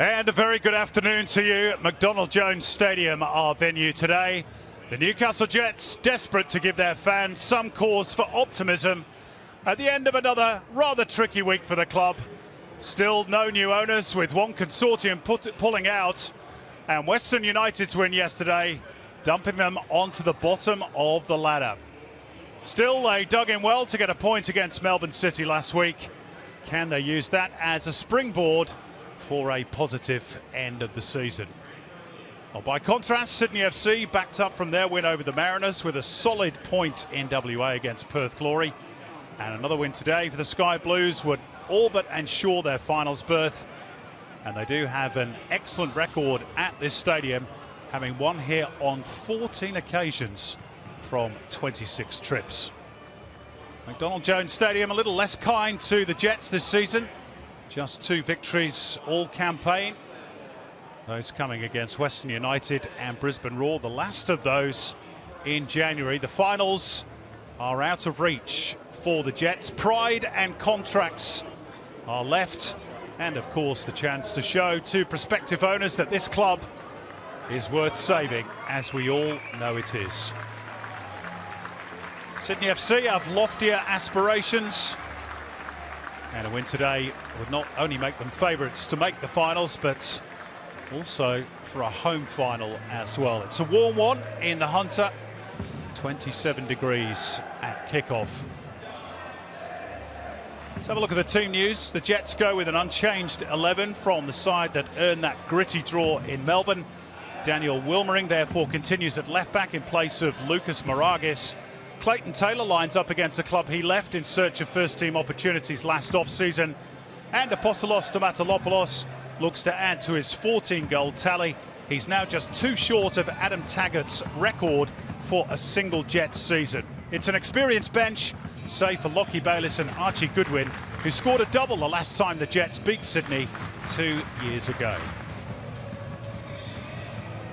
And a very good afternoon to you at McDonald Jones Stadium, our venue today. The Newcastle Jets desperate to give their fans some cause for optimism at the end of another rather tricky week for the club. Still no new owners, with one consortium pulling out, and Western United's win yesterday dumping them onto the bottom of the ladder. Still, they dug in well to get a point against Melbourne City last week. Can they use that as a springboard for a positive end of the season? Well, by contrast, Sydney FC backed up from their win over the Mariners with a solid point in WA against Perth Glory. And another win today for the Sky Blues would all but ensure their finals berth. And they do have an excellent record at this stadium, having won here on 14 occasions from 26 trips. McDonald Jones Stadium a little less kind to the Jets this season. Just 2 victories all campaign. Those coming against Western United and Brisbane Roar, the last of those in January. The finals are out of reach for the Jets. Pride and contracts are left, and of course the chance to show to prospective owners that this club is worth saving, as we all know it is. Sydney FC have loftier aspirations, and a win today would not only make them favourites to make the finals, but also for a home final as well. It's a warm one in the Hunter, 27 degrees at kickoff. Let's have a look at the team news. The Jets go with an unchanged 11 from the side that earned that gritty draw in Melbourne. Daniel Wilmering therefore continues at left back in place of Lucas Moragues. Clayton Taylor lines up against a club he left in search of first-team opportunities last off-season. And Apostolos Tomatolopoulos looks to add to his 14-goal tally. He's now just 2 short of Adam Taggart's record for a single Jets season. It's an experienced bench, save for Lockie Bayliss and Archie Goodwin, who scored a double the last time the Jets beat Sydney 2 years ago.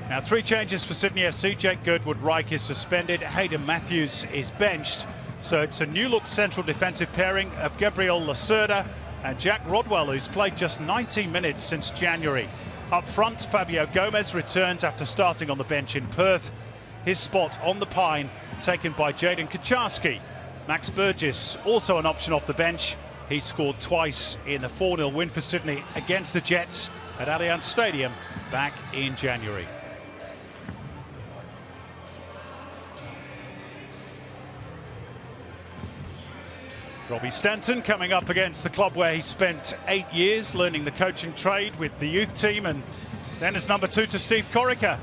Now 3 changes for Sydney FC. Jake Girdwood-Reich is suspended. Hayden Matthews is benched. So it's a new-look central defensive pairing of Gabriel Lacerda and Jack Rodwell, who's played just 19 minutes since January. Up front, Fabio Gomez returns after starting on the bench in Perth. His spot on the pine taken by Jaden Kucharski. Max Burgess, also an option off the bench. He scored twice in the 4-0 win for Sydney against the Jets at Allianz Stadium back in January. Robbie Stanton coming up against the club where he spent 8 years learning the coaching trade with the youth team, and then as number 2 to Steve Corica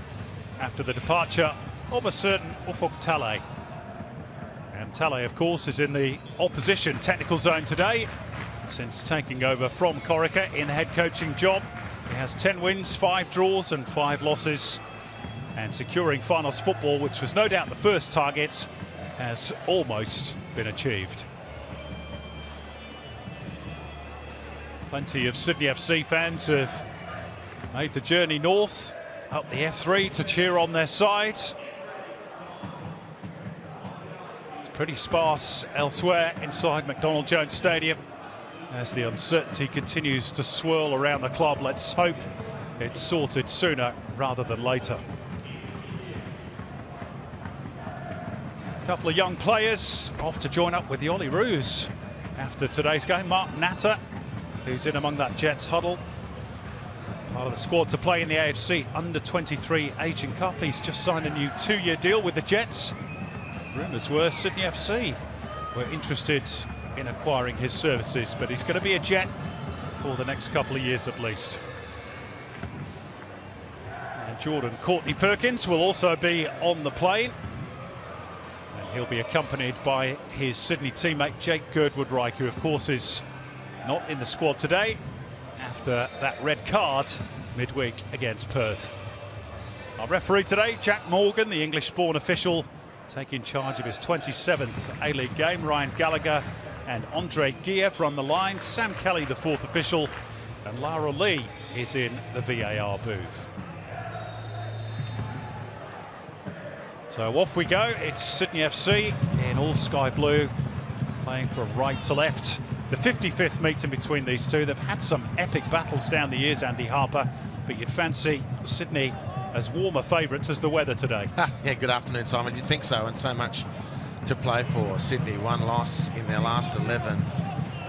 after the departure of a certain Ufuk Talay. And Talay, of course, is in the opposition technical zone today since taking over from Corica in the head coaching job. He has 10 wins, 5 draws and 5 losses, and securing finals football, which was no doubt the first target, has almost been achieved. Plenty of Sydney FC fans have made the journey north up the F3 to cheer on their side. It's pretty sparse elsewhere inside McDonald Jones Stadium as the uncertainty continues to swirl around the club. Let's hope it's sorted sooner rather than later. A couple of young players off to join up with the Ollie Roos after today's game. Mark Natter, who's in among that Jets huddle, part of the squad to play in the AFC Under-23 Asian Cup. He's just signed a new 2-year deal with the Jets. Rumours were Sydney FC were interested in acquiring his services, but he's going to be a Jet for the next couple of years at least. And Jordan Courtney Perkins will also be on the plane, and he'll be accompanied by his Sydney teammate Jake Girdwood-Reich, who of course is not in the squad today after that red card midweek against Perth. Our referee today, Jack Morgan, the English-born official, taking charge of his 27th A-League game. Ryan Gallagher and Andre Giev run the line. Sam Kelly, the 4th official, and Lara Lee is in the VAR booth. So off we go. It's Sydney FC in all sky blue, playing from right to left. the 55th meeting between these two. They've had some epic battles down the years, Andy Harper, but you'd fancy Sydney as warmer favourites as the weather today. Yeah, good afternoon, Simon. You'd think so, and so much to play for. Sydney, one loss in their last 11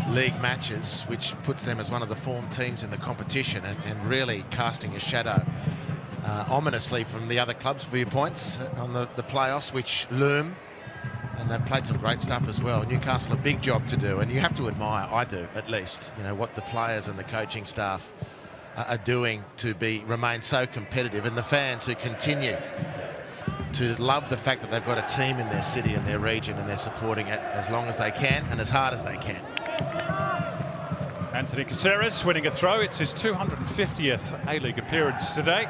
league matches, which puts them as one of the form teams in the competition, and really casting a shadow ominously from the other clubs' viewpoints on the playoffs, which loom. And they've played some great stuff as well. Newcastle, a big job to do, and you have to admire, I do at least, you know, what the players and the coaching staff are doing to remain so competitive, and the fans who continue to love the fact that they've got a team in their city and their region, and they're supporting it as long as they can and as hard as they can. Anthony Caceres winning a throw. It's his 250th A-League appearance today.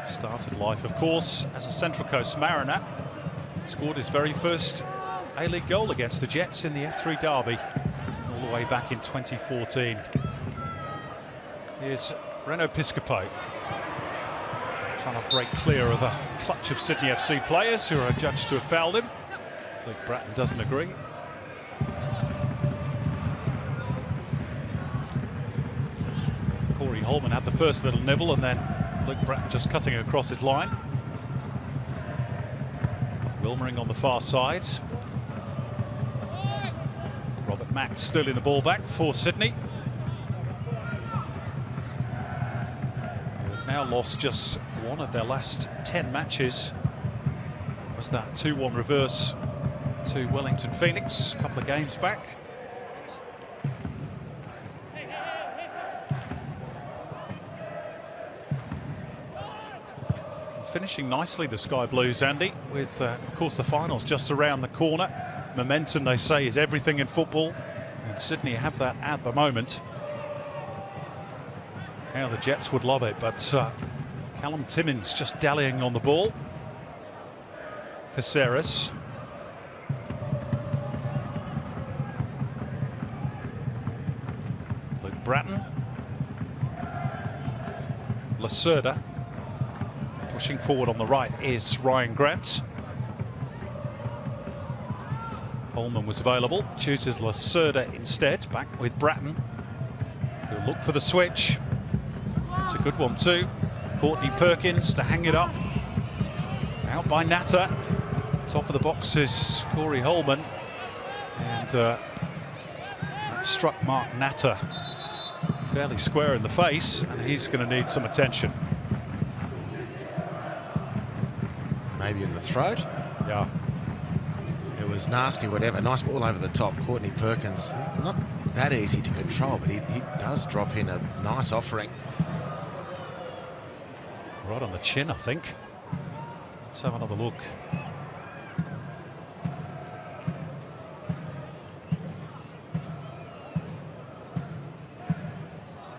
Started life, of course, as a Central Coast Mariner. Scored his very first A-League goal against the Jets in the F3 Derby all the way back in 2014. Here's Reno Piscopo trying to break clear of a clutch of Sydney FC players who are judged to have fouled him. Luke Bratton doesn't agree. Corey Holman had the first little nibble, and then Luke Bratton just cutting across his line. Wilmering on the far side. Robert Mack still in the ball back for Sydney. They've now lost just one of their last 10 matches. It was that 2-1 reverse to Wellington Phoenix a couple of games back. Finishing nicely, the Sky Blues, Andy, with of course the finals just around the corner. Momentum, they say, is everything in football, and Sydney have that at the moment. How the Jets would love it, but Callum Timmins just dallying on the ball. Caceres. Luke Bratton. Lacerda. Pushing forward on the right is Ryan Grant. Holman was available, chooses Lacerda instead, back with Bratton. He'll look for the switch. It's a good one too. Courtney Perkins to hang it up. Out by Natter. Top of the box is Corey Holman. And that struck Mark Natter fairly square in the face, and he's going to need some attention. Maybe in the throat. Yeah. It was nasty, whatever. Nice ball over the top. Courtney Perkins, not that easy to control, but he does drop in a nice offering. Right on the chin, I think. Let's have another look.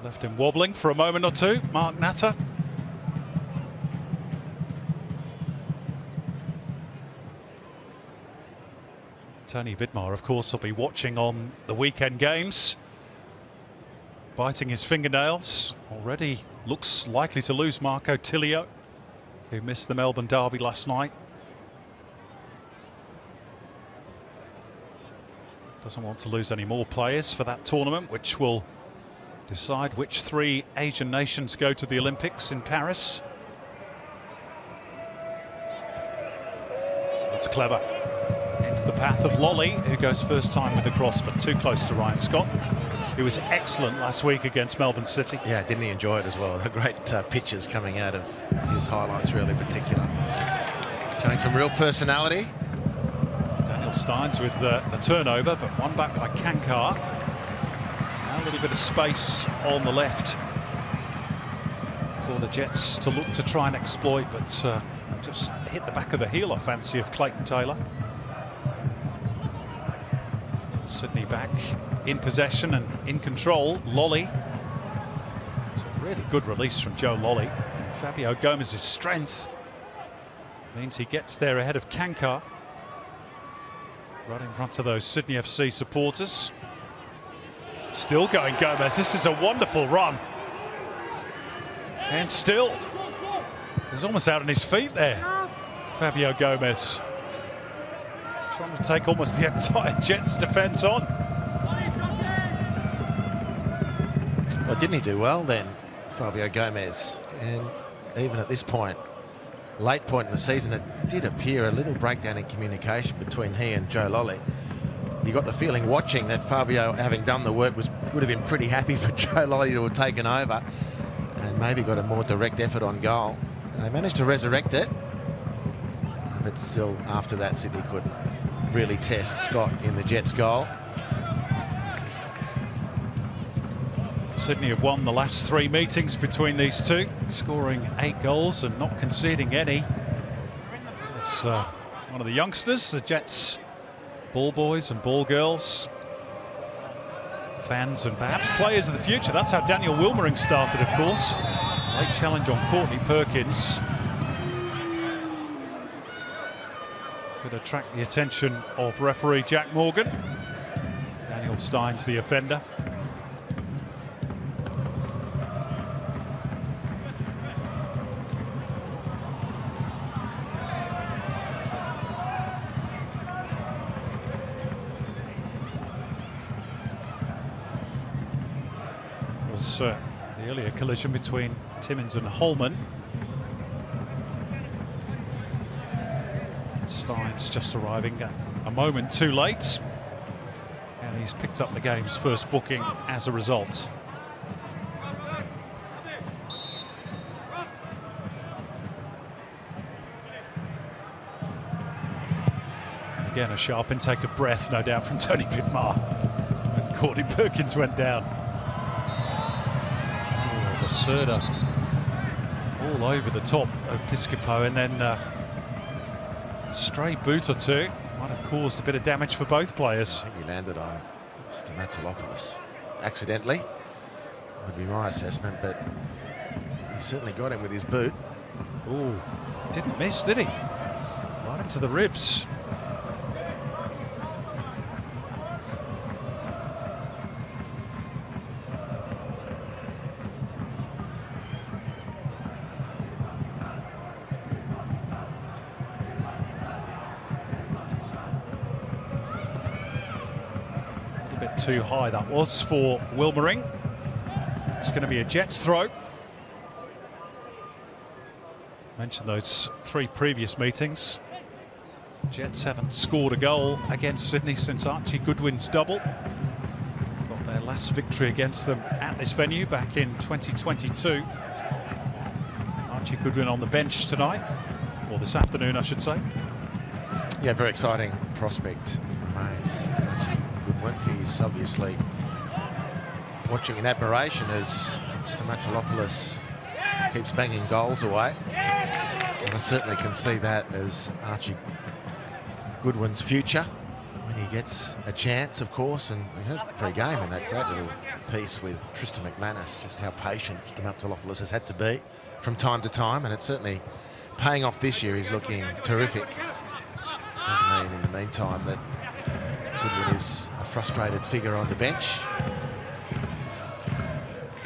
Left him wobbling for a moment or two, Mark Natter. Tony Vidmar, of course, will be watching on the weekend games. Biting his fingernails. Already looks likely to lose Marco Tilio, who missed the Melbourne Derby last night. Doesn't want to lose any more players for that tournament, which will decide which 3 Asian nations go to the Olympics in Paris. That's clever. Into the path of Lolly, who goes first time with the cross, but too close to Ryan Scott, who was excellent last week against Melbourne City. Yeah, didn't he enjoy it as well? The great pictures coming out of his highlights, really particular. Showing some real personality. Daniel Steins with the turnover, but one back by Kankar. Now a little bit of space on the left for the Jets to look to try and exploit, but just hit the back of the heel, I fancy, of Clayton Taylor. Sydney back in possession and in control. Lolly. It's a really good release from Joe Lolly. And Fabio Gomez's strength means he gets there ahead of Kankar. Right in front of those Sydney FC supporters. Still going Gomez. This is a wonderful run. And still, he's almost out on his feet there. Fabio Gomez. trying to take almost the entire Jets defence on. Well, didn't he do well then, Fabio Gomez? And even at this point, late point in the season, it did appear a little breakdown in communication between he and Joe Lolly. You got the feeling watching that Fabio, having done the work, would have been pretty happy for Joe Lolly to have taken over and maybe got a more direct effort on goal. And they managed to resurrect it, but still after that Sydney couldn't really test Scott in the Jets' goal. Sydney have won the last 3 meetings between these two, scoring 8 goals and not conceding any. It's one of the youngsters, the Jets ball boys and ball girls, fans and perhaps players of the future. That's how Daniel Wilmering started, of course. Late challenge on Courtney Perkins. Could attract the attention of referee Jack Morgan. Daniel Stein's the offender. Was the earlier collision between Timmins and Holman. Stein's just arriving a moment too late, and he's picked up the game's first booking as a result. Again, a sharp intake of breath, no doubt, from Tony Vidmar when Courtney Perkins went down. Lacerda all over the top of Piscopo, and then stray boot or two might have caused a bit of damage for both players. I think he landed on Stamatolopoulos accidentally, would be my assessment, but he certainly got him with his boot. Ooh, didn't miss, did he? Right into the ribs. Too high that was for Wilmering. It's going to be a Jets throw. Mentioned those 3 previous meetings. Jets haven't scored a goal against Sydney since Archie Goodwin's double. Got their last victory against them at this venue back in 2022. Archie Goodwin on the bench tonight, or this afternoon I should say. Yeah, very exciting prospect remains. Goodwin, he's obviously watching in admiration as Stamatolopoulos keeps banging goals away. And I certainly can see that as Archie Goodwin's future when he gets a chance, of course. And we heard pre-game in that great little piece with Tristan McManus just how patient Stamatolopoulos has had to be from time to time, and it's certainly paying off this year. He's looking terrific. Doesn't mean in the meantime that Goodwin is a frustrated figure on the bench.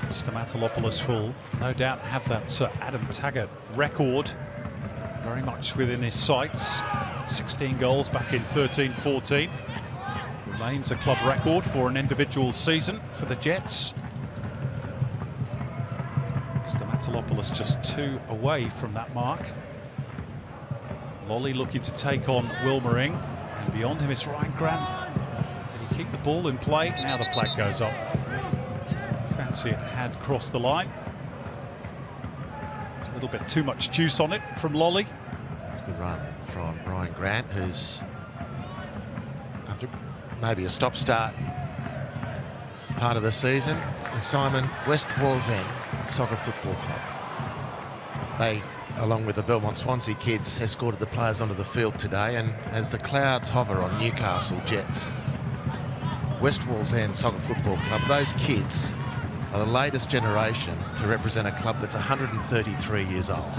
Stamatolopoulos will no doubt have that Sir Adam Taggart record very much within his sights. 16 goals back in 13-14. Remains a club record for an individual season for the Jets. Stamatolopoulos just 2 away from that mark. Lolly looking to take on Wilmering, and beyond him it's Ryan Grant. Did he keep the ball in play? Now the flag goes up. Fancy it had crossed the line. There's a little bit too much juice on it from Lolly. It's a good run from Ryan Grant, who's after maybe a stop-start part of the season. And Simon, West Wallsend Soccer Football Club. They, along with the Belmont Swansea kids, escorted the players onto the field today, and as the clouds hover on Newcastle Jets, West Wallsend Soccer Football Club, those kids are the latest generation to represent a club that's 133 years old.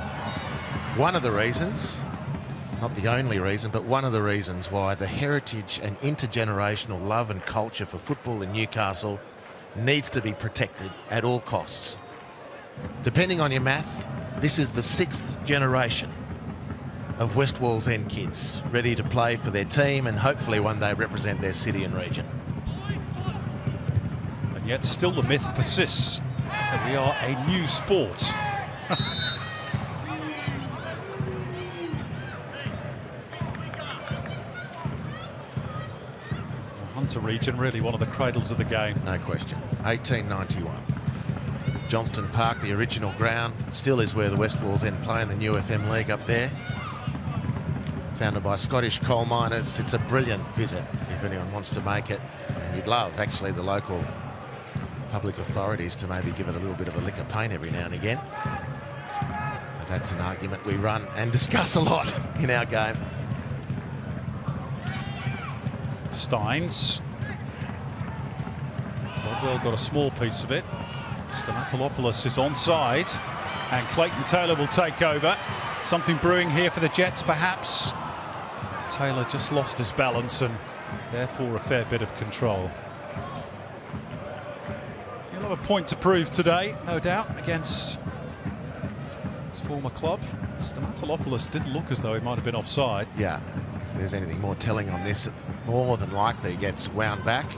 One of the reasons, not the only reason, but one of the reasons why the heritage and intergenerational love and culture for football in Newcastle needs to be protected at all costs. Depending on your maths, this is the 6th generation of West Wallsend kids ready to play for their team and hopefully one day represent their city and region. And yet still the myth persists that we are a new sport. Hunter region, really one of the cradles of the game. No question. 1891. Johnston Park, the original ground, still is where the West Wallsend play in the new FM League up there. Founded by Scottish coal miners. It's a brilliant visit if anyone wants to make it. And you'd love, actually, the local public authorities to maybe give it a little bit of a lick of paint every now and again. But that's an argument we run and discuss a lot in our game. Steins. Rodwell got a small piece of it. Stomatolopoulos is onside, and Clayton Taylor will take over. Something brewing here for the Jets, perhaps. Taylor just lost his balance and therefore a fair bit of control. He'll have a point to prove today, no doubt, against his former club. Stomatolopoulos did look as though he might have been offside. Yeah, if there's anything more telling on this, more than likely gets wound back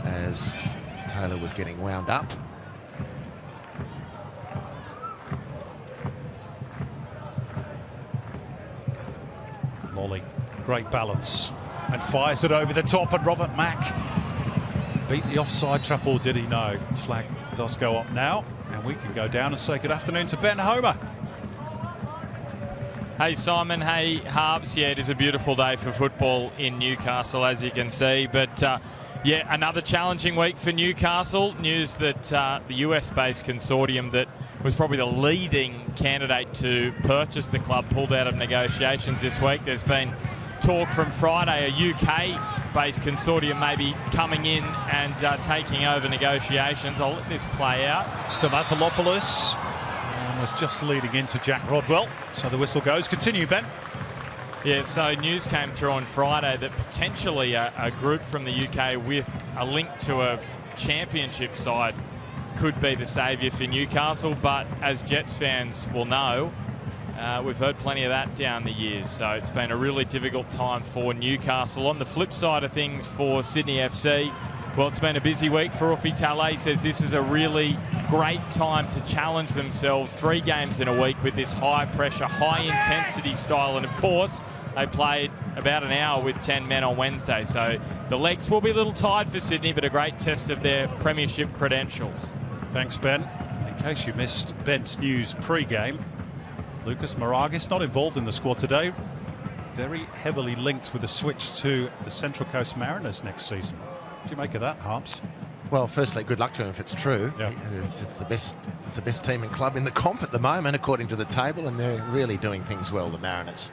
as Taylor was getting wound up. Lolly, great balance, and fires it over the top, and Robert Mack beat the offside trap, or did he? No. Flag does go up now, and we can go down and say good afternoon to Ben Homer. Hey Simon, hey Harbs. Yeah, it is a beautiful day for football in Newcastle, as you can see. But yeah, another challenging week for Newcastle. News that the US-based consortium that was probably the leading candidate to purchase the club pulled out of negotiations this week. There's been talk from Friday, a UK-based consortium maybe coming in and taking over negotiations. I'll let this play out. Stomatolopoulos was just leading into Jack Rodwell, so the whistle goes. Continue, Ben. Yeah, so news came through on Friday that potentially a group from the UK with a link to a championship side could be the saviour for Newcastle, but as Jets fans will know, we've heard plenty of that down the years, so it's been a really difficult time for Newcastle. On the flip side of things for Sydney FC, well, it's been a busy week for Ufi Tale. He says this is a really great time to challenge themselves. 3 games in a week with this high-pressure, high-intensity style. And, of course, they played about an hour with 10 men on Wednesday. So the legs will be a little tired for Sydney, but a great test of their premiership credentials. Thanks, Ben. In case you missed Ben's news pre-game, Lucas Maragis not involved in the squad today. Very heavily linked with a switch to the Central Coast Mariners next season. What do you make of that, Harps? Well, firstly, good luck to him if it's true. Yeah. It's the best team and club in the comp at the moment, according to the table, and they're really doing things well, the Mariners.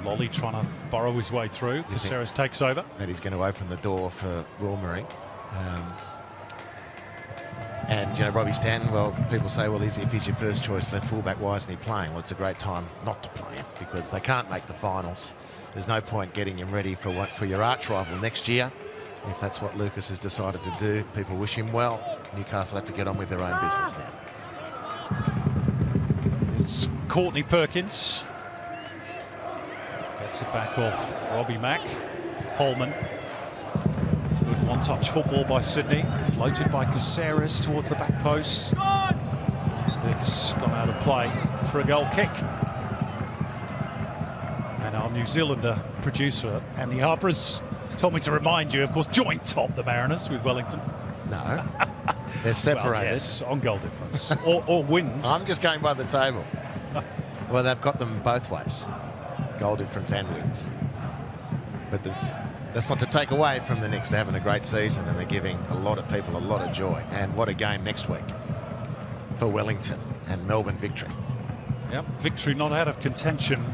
Lolly trying to burrow his way through. Caceres takes over. That he's going to open the door for Wilmering. And, you know, Robbie Stanton, well, people say, well, if he's your first choice left fullback, why isn't he playing? Well, it's a great time not to play him because they can't make the finals. There's no point getting him ready for your arch rival next year. If that's what Lucas has decided to do, people wish him well. Newcastle have to get on with their own business now. It's Courtney Perkins. Gets it back off Robbie Mack. Holman. With one-touch football by Sydney. Floated by Caceres towards the back post. It's gone out of play for a goal kick. And our New Zealander producer, Andy Harper's told me to remind you, of course, joint top the Mariners with Wellington. No, they're separated. Well, yes, on goal difference. or wins. I'm just going by the table. Well, they've got them both ways, goal difference and wins. But that's not to take away from the Knicks. They're having a great season and they're giving a lot of people a lot of joy. And what a game next week for Wellington and Melbourne Victory. Yep, Victory not out of contention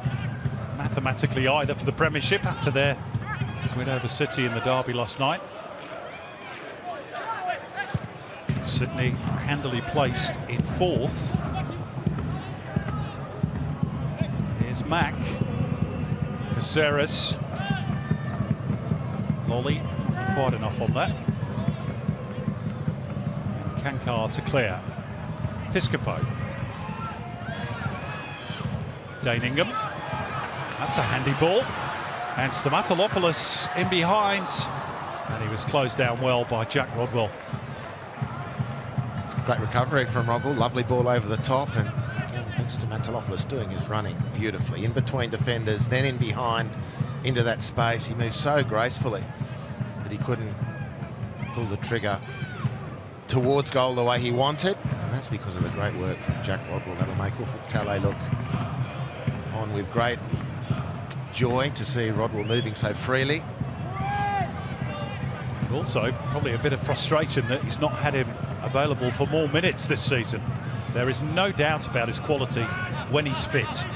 mathematically either for the Premiership after their win over City in the derby last night. Sydney handily placed in 4th. Here's Mack. Caceres. Lolly, not quite enough on that. And Kankar to clear. Piscopo. Dane Ingham. That's a handy ball. And Stamatolopoulos in behind. And he was closed down well by Jack Rodwell. Great recovery from Rodwell. Lovely ball over the top. And again, Stamatolopoulos doing his running beautifully. In between defenders, then in behind into that space. He moved so gracefully that he couldn't pull the trigger towards goal the way he wanted. And that's because of the great work from Jack Rodwell. That'll make Ufuk Talay look on with great joy to see Rodwell moving so freely. Also, probably a bit of frustration that he's not had him available for more minutes this season. There is no doubt about his quality when he's fit.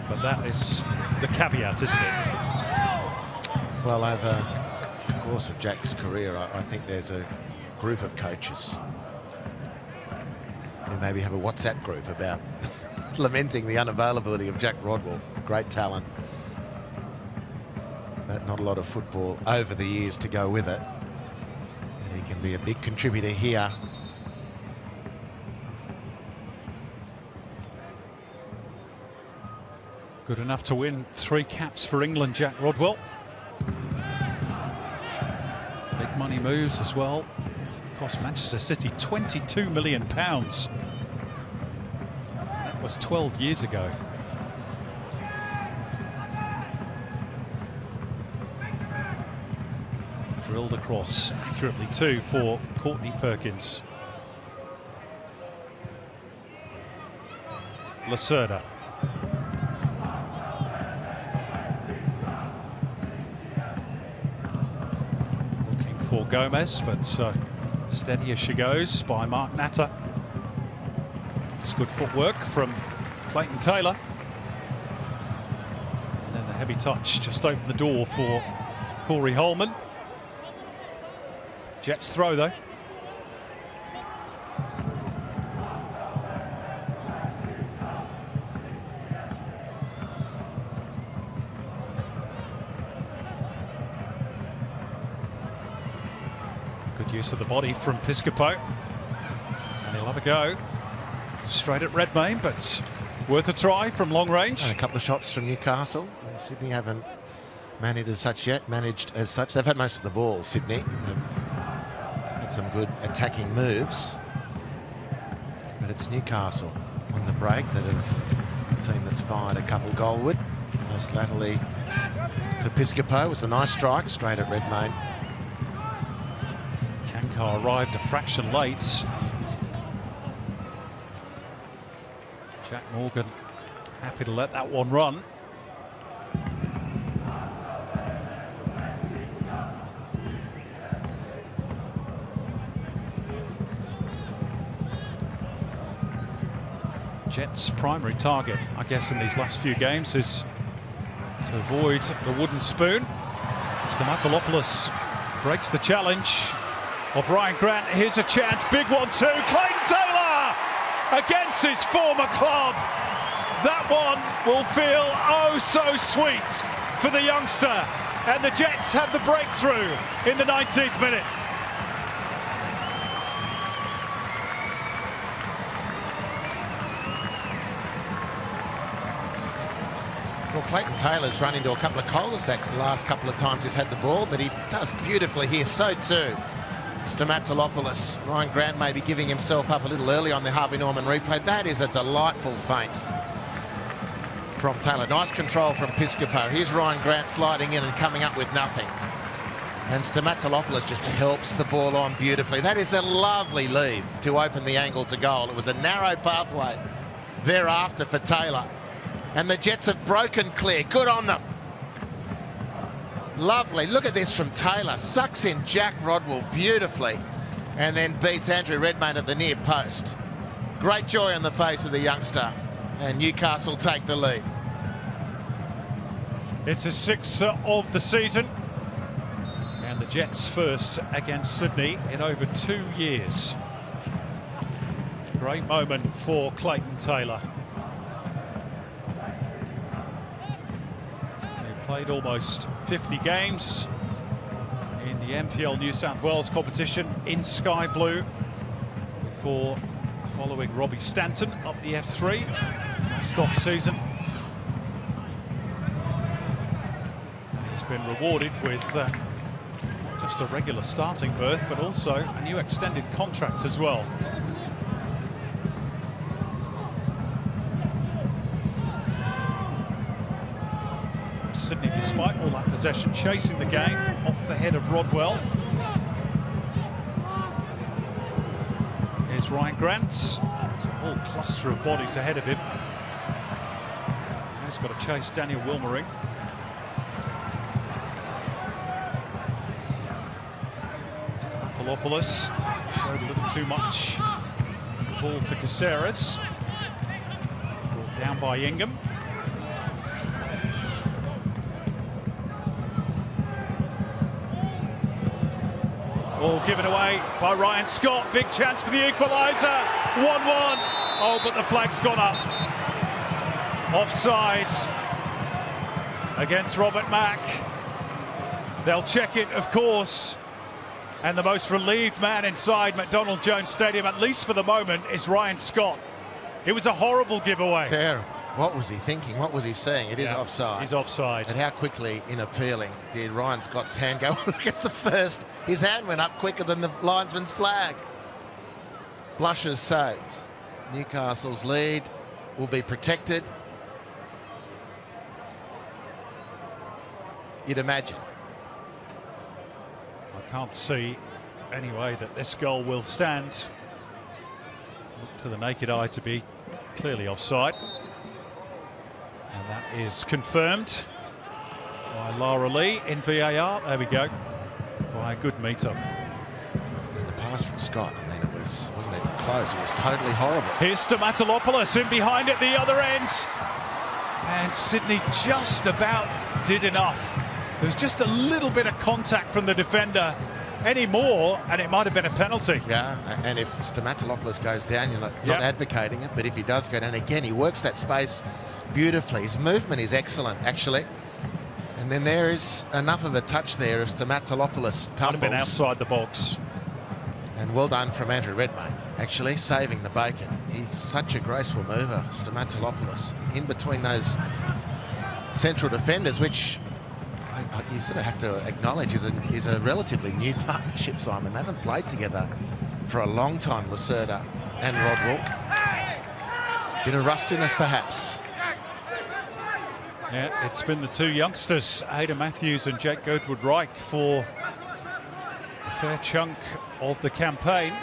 But that is the caveat, isn't it? Well, over the course of Jack's career, I think there's a group of coaches who maybe have a WhatsApp group about lamenting the unavailability of Jack Rodwell. Great talent, but not a lot of football over the years to go with it. And he can be a big contributor here. Good enough to win 3 caps for England, Jack Rodwell. Big money moves as well. Cost Manchester City £22 million. That was 12 years ago. Drilled across accurately too for Courtney Perkins. Lacerda. Looking for Gomez, but steady as she goes by Mark Natter. It's good footwork from Clayton Taylor. And then the heavy touch just opened the door for Corey Holman. Jets throw though. Good use of the body from Piscopo. And he'll have a go. Straight at Redmayne, but worth a try from long range. And a couple of shots from Newcastle. Sydney haven't managed as such yet. They've had most of the ball, Sydney. They've had some good attacking moves. But it's Newcastle on the break that have the team that's fired a couple goalward. Most latterly to Piscopo. It was a nice strike straight at Redmayne. Kankar arrived a fraction late. Jack Morgan happy to let that one run. Jets' primary target, I guess, in these last few games is to avoid the wooden spoon. Stamatolopoulos breaks the challenge of Ryan Grant. Here's a chance, big one too. Clayton Taylor against his former club. That one will feel oh so sweet for the youngster. And the Jets have the breakthrough in the 19th minute. Well, Clayton Taylor's run into a couple of cul-de-sacs the last couple of times he's had the ball, but he does beautifully here. So too Stamatolopoulos. Ryan Grant may be giving himself up a little early on the Harvey Norman replay. That is a delightful feint from Taylor. Nice control from Piscopo. Here's Ryan Grant sliding in and coming up with nothing. And Stamatolopoulos just helps the ball on beautifully. That is a lovely leave to open the angle to goal. It was a narrow pathway thereafter for Taylor. And the Jets have broken clear. Good on them. Lovely. Look at this from Taylor. Sucks in Jack Rodwell beautifully. And then beats Andrew Redmayne at the near post. Great joy on the face of the youngster. And Newcastle take the lead. It's his 6th of the season. And the Jets first against Sydney in over 2 years. Great moment for Clayton Taylor. Played almost 50 games in the NPL New South Wales competition in Sky Blue before following Robbie Stanton up the F3 last off-season. He's been rewarded with not just a regular starting berth, but also a new extended contract as well. So Sydney, despite all that possession, chasing the game off the head of Rodwell. Here's Ryan Grant. There's a whole cluster of bodies ahead of him. He's got to chase Daniel Wilmering. Stamatolopoulos showed a little too much. Ball to Caceres. Brought down by Ingham. Ball given away by Ryan Scott. Big chance for the equaliser. 1-1. Oh, but the flag's gone up. Offside against Robert Mack. They'll check it, of course. And the most relieved man inside McDonald Jones Stadium, at least for the moment, is Ryan Scott. It was a horrible giveaway. Terrible. What was he thinking? What was he saying? It is offside. He's offside. And how quickly, in appealing, did Ryan Scott's hand go? Look, it's the first. His hand went up quicker than the linesman's flag. Blushes saved. Newcastle's lead will be protected. You'd imagine. I can't see any way that this goal will stand. Look to the naked eye to be clearly offside. And that is confirmed by Lara Lee in VAR. There we go. By a good meter. And the pass from Scott, I mean, wasn't even close. It was totally horrible. Here's Stamatolopoulos in behind at the other end. And Sydney just about did enough. There was just a little bit of contact from the defender. Any more, and it might have been a penalty. Yeah, and if Stamatolopoulos goes down, you're not advocating it, but if he does go down, again, he works that space beautifully. His movement is excellent, actually. And then there is enough of a touch there if Stamatolopoulos tumbles. Might have been outside the box. And well done from Andrew Redmayne, actually, saving the bacon. He's such a graceful mover, Stamatolopoulos, in between those central defenders, which you sort of have to acknowledge is a relatively new partnership, Simon. They haven't played together for a long time, Lacerda and Rodwell. Bit of rustiness, perhaps. Yeah, it's been the two youngsters, Ada Matthews and Jake Goodwood-Reich, for a fair chunk of the campaign.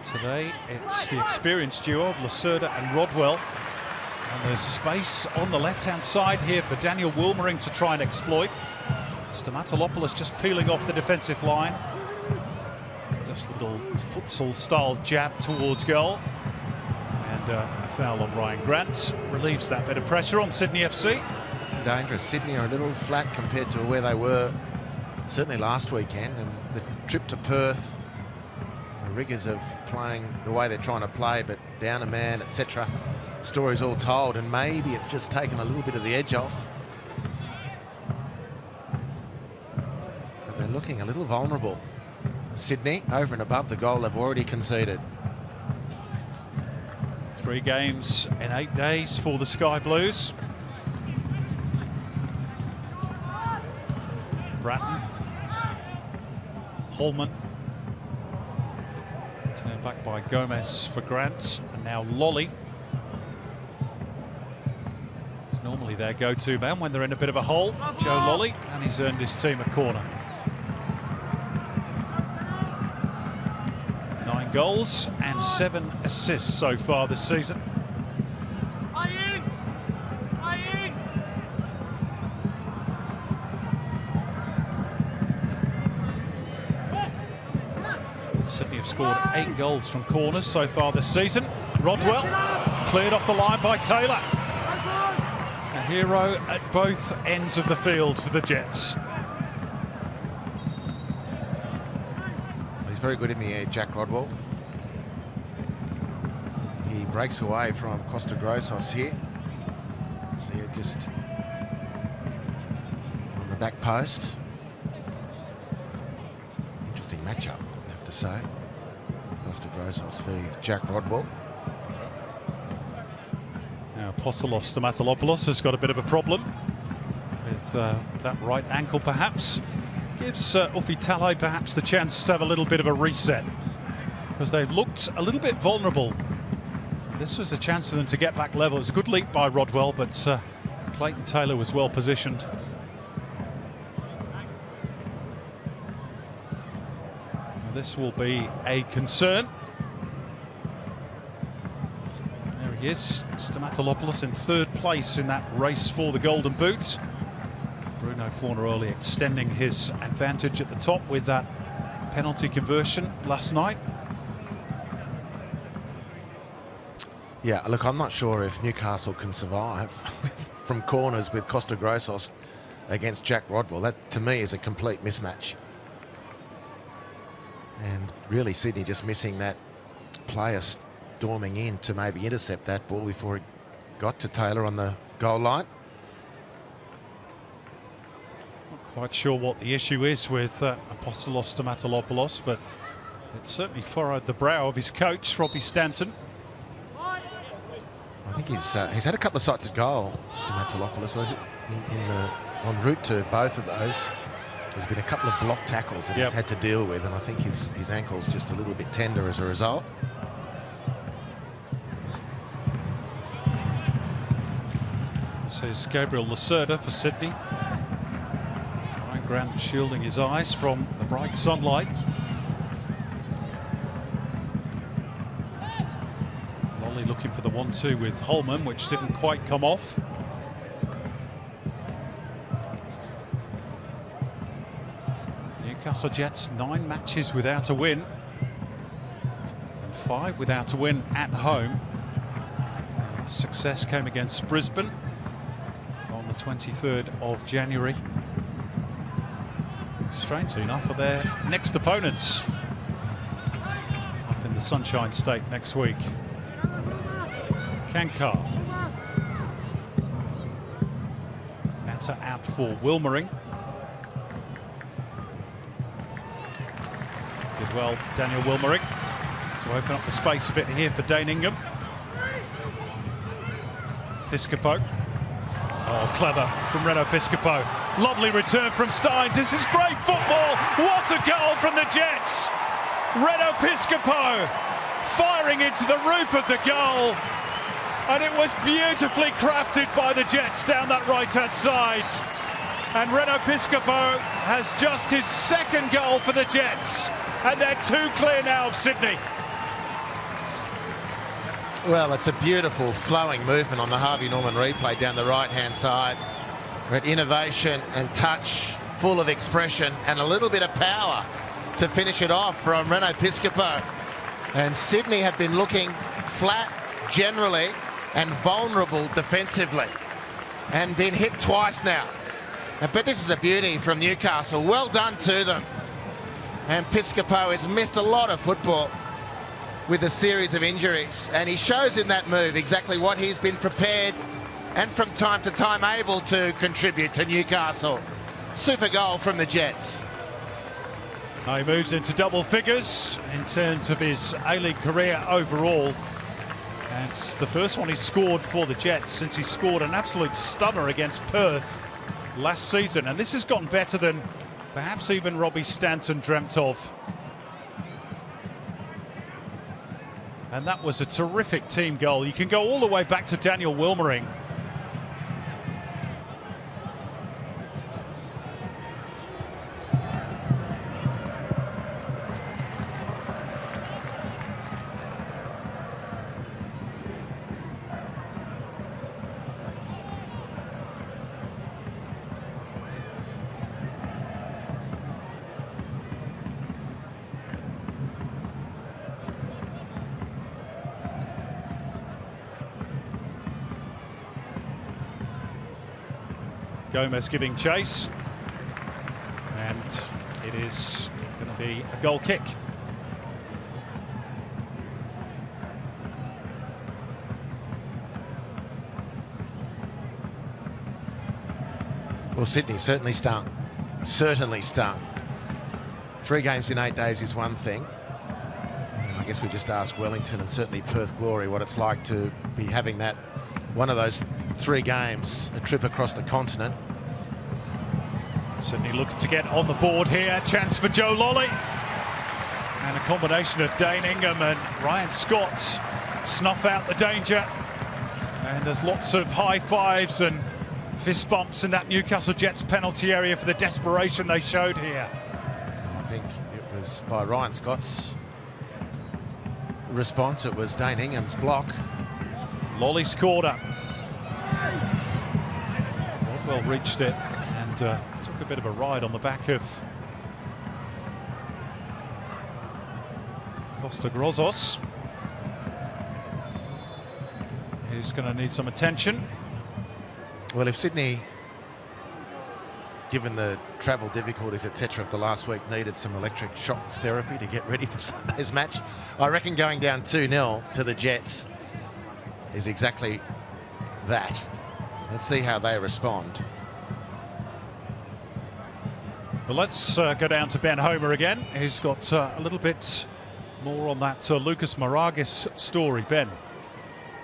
Today, it's the experienced duo of Lacerda and Rodwell. And there's space on the left-hand side here for Daniel Wilmering to try and exploit. Stamatolopoulos just peeling off the defensive line. Just a little futsal-style jab towards goal. And a foul on Ryan Grant relieves that bit of pressure on Sydney FC. Dangerous. Sydney are a little flat compared to where they were certainly last weekend. And the trip to Perth, the rigours of playing the way they're trying to play, but down a man, etc. Stories all told, and maybe it's just taken a little bit of the edge off. But they're looking a little vulnerable. Sydney, over and above the goal they've already conceded. 3 games in 8 days for the Sky Blues. Bratton, Holman, turned back by Gomez for Grant, and now Lolly. It's normally their go-to man when they're in a bit of a hole, Joe Lolly, and he's earned his team a corner. 9 goals and 7 assists so far this season. Sydney have scored 8 goals from corners so far this season. Rodwell cleared off the line by Taylor. A hero at both ends of the field for the Jets. He's very good in the air, Jack Rodwell. He breaks away from Costa Grossos here. See it just on the back post. Interesting matchup, I have to say. Costa Grossos v Jack Rodwell. Now Apostolos Stamatolopoulos has got a bit of a problem. with that right ankle perhaps. Gives Uffe Talay perhaps the chance to have a little bit of a reset, because they've looked a little bit vulnerable. This was a chance for them to get back level. It was a good leap by Rodwell, but Clayton Taylor was well positioned. This will be a concern. There he is, Stamatolopoulos in third place in that race for the Golden Boot. Bruno Fornaroli extending his advantage at the top with that penalty conversion last night. Yeah, look, I'm not sure if Newcastle can survive from corners with Costa Grossos against Jack Rodwell. That, to me, is a complete mismatch. And really, Sydney just missing that player storming in to maybe intercept that ball before it got to Taylor on the goal line. Not quite sure what the issue is with Apostolos Stamatolopoulos, but it certainly furrowed the brow of his coach, Robbie Stanton. I think he's had a couple of shots at goal, Stamatolopoulos, was it? En route to both of those. There's been a couple of block tackles that he's had to deal with, and I think his ankle's just a little bit tender as a result. This is Gabriel Lacerda for Sydney. Ryan Grant shielding his eyes from the bright sunlight. Lolly looking for the 1-2 with Holman, which didn't quite come off. Newcastle Jets 9 matches without a win and 5 without a win at home. And success came against Brisbane on the 23rd of January. Strangely enough, for their next opponents up in the Sunshine State next week. Kankar. Natta out for Wilmering. Did well, Daniel Wilmering, to open up the space a bit here for Dane Ingham. Piscopo. Oh, clever from Reno Piscopo. Lovely return from Steins. This is great football. What a goal from the Jets. Reno Piscopo firing into the roof of the goal. And it was beautifully crafted by the Jets down that right-hand side. And Reno Piscopo has just his second goal for the Jets. And they're 2 clear now of Sydney. Well, it's a beautiful flowing movement on the Harvey Norman replay down the right-hand side. With innovation and touch, full of expression and a little bit of power to finish it off from Reno Piscopo. And Sydney have been looking flat generally and vulnerable defensively and been hit twice now. But this is a beauty from Newcastle. Well done to them. And Piscopo has missed a lot of football with a series of injuries, and he shows in that move exactly what he's been prepared and from time to time able to contribute to Newcastle. Super goal from the Jets. Now he moves into double figures in terms of his A-League career overall. And it's the first one he's scored for the Jets since he scored an absolute stunner against Perth last season, and this has gotten better than perhaps even Robbie Stanton dreamt of. And that was a terrific team goal. You can go all the way back to Daniel Wilmering. Gomez giving chase, and it is going to be a goal kick. Well, Sydney certainly stung. Certainly stung. 3 games in 8 days is one thing. And I guess we just ask Wellington and certainly Perth Glory what it's like to be having that one of those 3 games, a trip across the continent. Sydney looking to get on the board here. Chance for Joe Lolley. And a combination of Dane Ingham and Ryan Scott snuff out the danger. And there's lots of high fives and fist bumps in that Newcastle Jets penalty area for the desperation they showed here. I think it was by Ryan Scott's response. It was Dane Ingham's block. Lolley's corner. Rodwell reached it and took a bit of a ride on the back of Costa Grozos, who's going to need some attention. Well, if Sydney, given the travel difficulties, etc. of the last week, needed some electric shock therapy to get ready for Sunday's match, I reckon going down 2-0 to the Jets is exactly that. Let's see how they respond. Well, let's go down to Ben Homer again, who's got a little bit more on that Lucas Moragas story. Ben.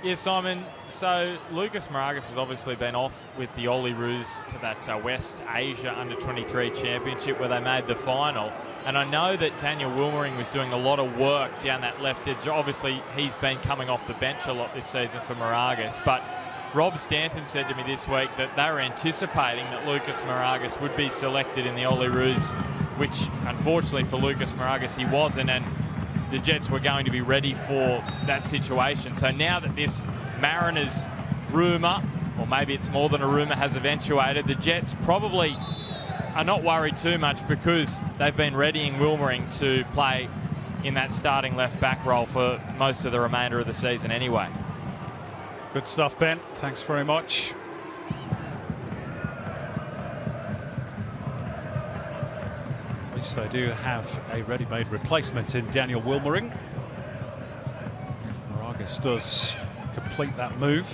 Yeah, Simon, so Lucas Moragas has obviously been off with the Olyroos to that West Asia Under-23 Championship where they made the final. And I know that Daniel Wilmering was doing a lot of work down that left edge. Obviously, he's been coming off the bench a lot this season for Moragas. But Rob Stanton said to me this week that they were anticipating that Lucas Moragas would be selected in the Olyroos, which unfortunately for Lucas Moragas he wasn't. And the Jets were going to be ready for that situation. So now that this Mariners rumour, or maybe it's more than a rumour, has eventuated, the Jets probably are not worried too much because they've been readying Wilmering to play in that starting left-back role for most of the remainder of the season anyway. Good stuff, Ben. Thanks very much. At least they do have a ready-made replacement in Daniel Wilmering. If Moragas does complete that move.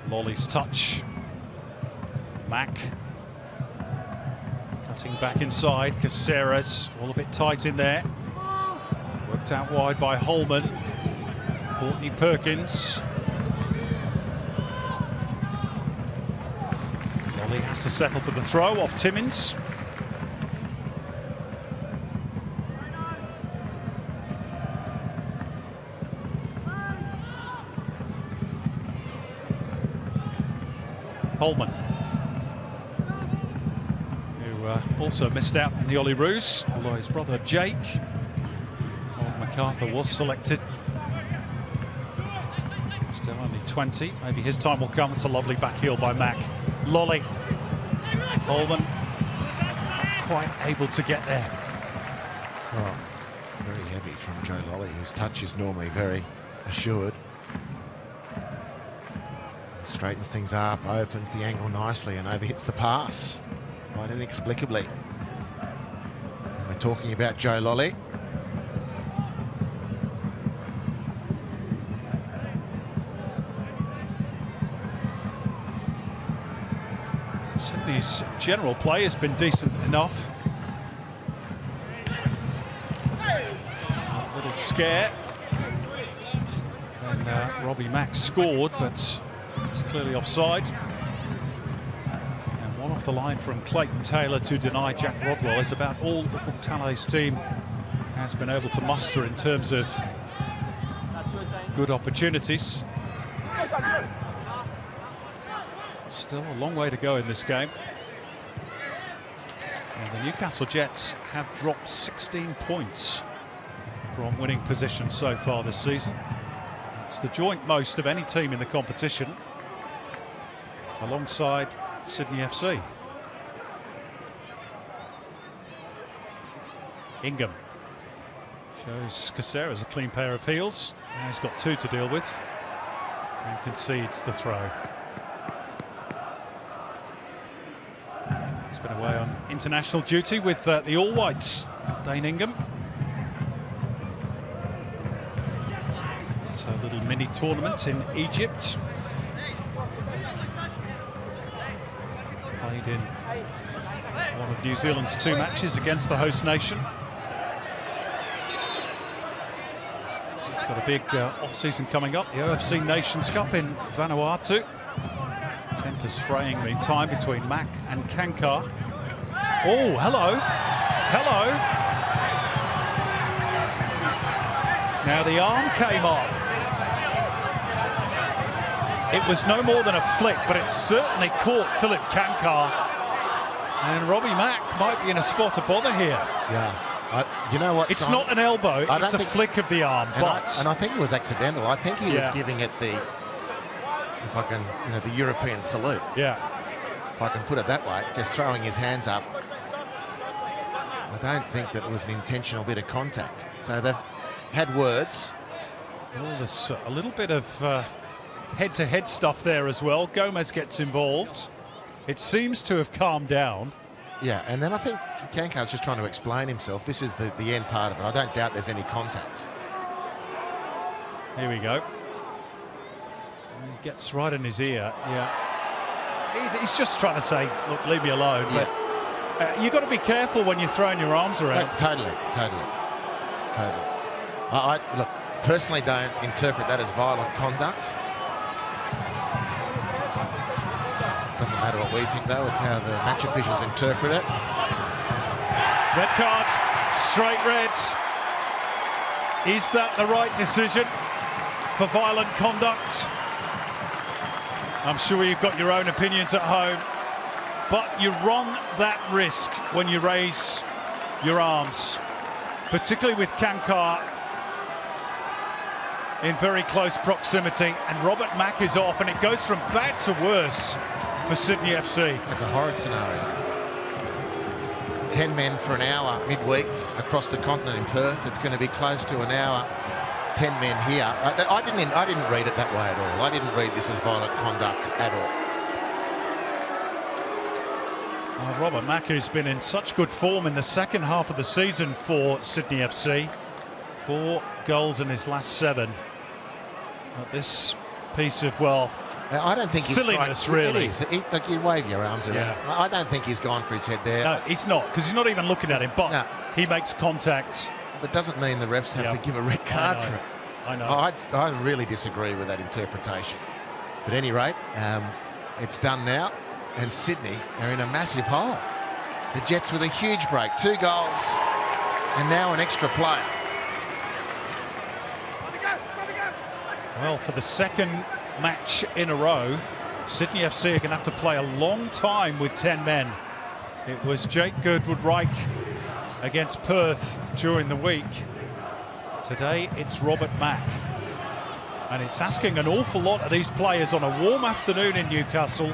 Lolley's touch. Mack. Cutting back inside. Caceres all a bit tight in there. Worked out wide by Holman. Courtney Perkins. Lolley has to settle for the throw off Timmins. Holman, who also missed out in the Olyroos, although his brother Jake MacArthur was selected. Still only 20. Maybe his time will come. It's a lovely back heel by Mack. Lolley. Holman not quite able to get there. Oh, very heavy from Joe Lolley, whose touch is normally very assured. Straightens things up, opens the angle nicely and overhits the pass quite inexplicably. And we're talking about Joe Lolley. Sydney's general play has been decent enough. A little scare. And Robbie Mack scored, but it's clearly offside. And one off the line from Clayton Taylor to deny Jack Rodwell is about all the Fuktale's team has been able to muster in terms of good opportunities. Still a long way to go in this game. And the Newcastle Jets have dropped 16 points from winning position so far this season. It's the joint most of any team in the competition, alongside Sydney FC. Ingham shows Caceres a clean pair of heels. Now he's got two to deal with and concedes the throw. He's been away on international duty with the All Whites, Dane Ingham. It's a little mini tournament in Egypt. Played in one of New Zealand's two matches against the host nation. He's got a big off-season coming up, the OFC Nations Cup in Vanuatu. Tempers fraying meantime between Mack and Kankar. Oh, hello. Hello. Now the arm came up. It was no more than a flick, but it certainly caught Philip Kankar. And Robbie Mack might be in a spot of bother here. Yeah. You know what? It's not an elbow, it's a flick of the arm. And I think it was accidental. I think he was giving it the, if I can, the European salute. Yeah. If I can put it that way, just throwing his hands up. I don't think that it was an intentional bit of contact. So they've had words. Well, there's a little bit of head-to-head stuff there as well. Gomez gets involved. It seems to have calmed down. Yeah, and then I think Kankar's just trying to explain himself. This is the end part of it. I don't doubt there's any contact. Here we go. And he gets right in his ear. Yeah. He's just trying to say, look, leave me alone. Yeah. But you've got to be careful when you're throwing your arms around. Totally. I look, personally don't interpret that as violent conduct. Doesn't matter what we think, though. It's how the match officials interpret it. Red card, straight red. Is that the right decision for violent conduct? I'm sure you've got your own opinions at home, but you run that risk when you raise your arms, particularly with Kankar in very close proximity, and Robert Mack is off, and it goes from bad to worse for Sydney FC. It's a horrid scenario. 10 men for an hour midweek across the continent in Perth. It's going to be close to an hour. 10 men here. I didn't read it that way at all. I didn't read this as violent conduct at all. Well, Robert Mack, who's been in such good form in the second half of the season for Sydney FC. 4 goals in his last 7. But this piece of, I don't think silliness, really. It is. Like, you wave your arms around. Yeah. I don't think he's gone for his head there. No, he's not, because he's not even looking at him, but he makes contact. But doesn't mean the refs have to give a red card for it. I know. I really disagree with that interpretation. But at any rate, it's done now, and Sydney are in a massive hole. The Jets with a huge break, 2 goals, and now an extra player. Well, for the second match in a row, Sydney FC are going to have to play a long time with 10 men. It was Jake Girdwood-Reich against Perth during the week. Today it's Robert Mack. And it's asking an awful lot of these players on a warm afternoon in Newcastle.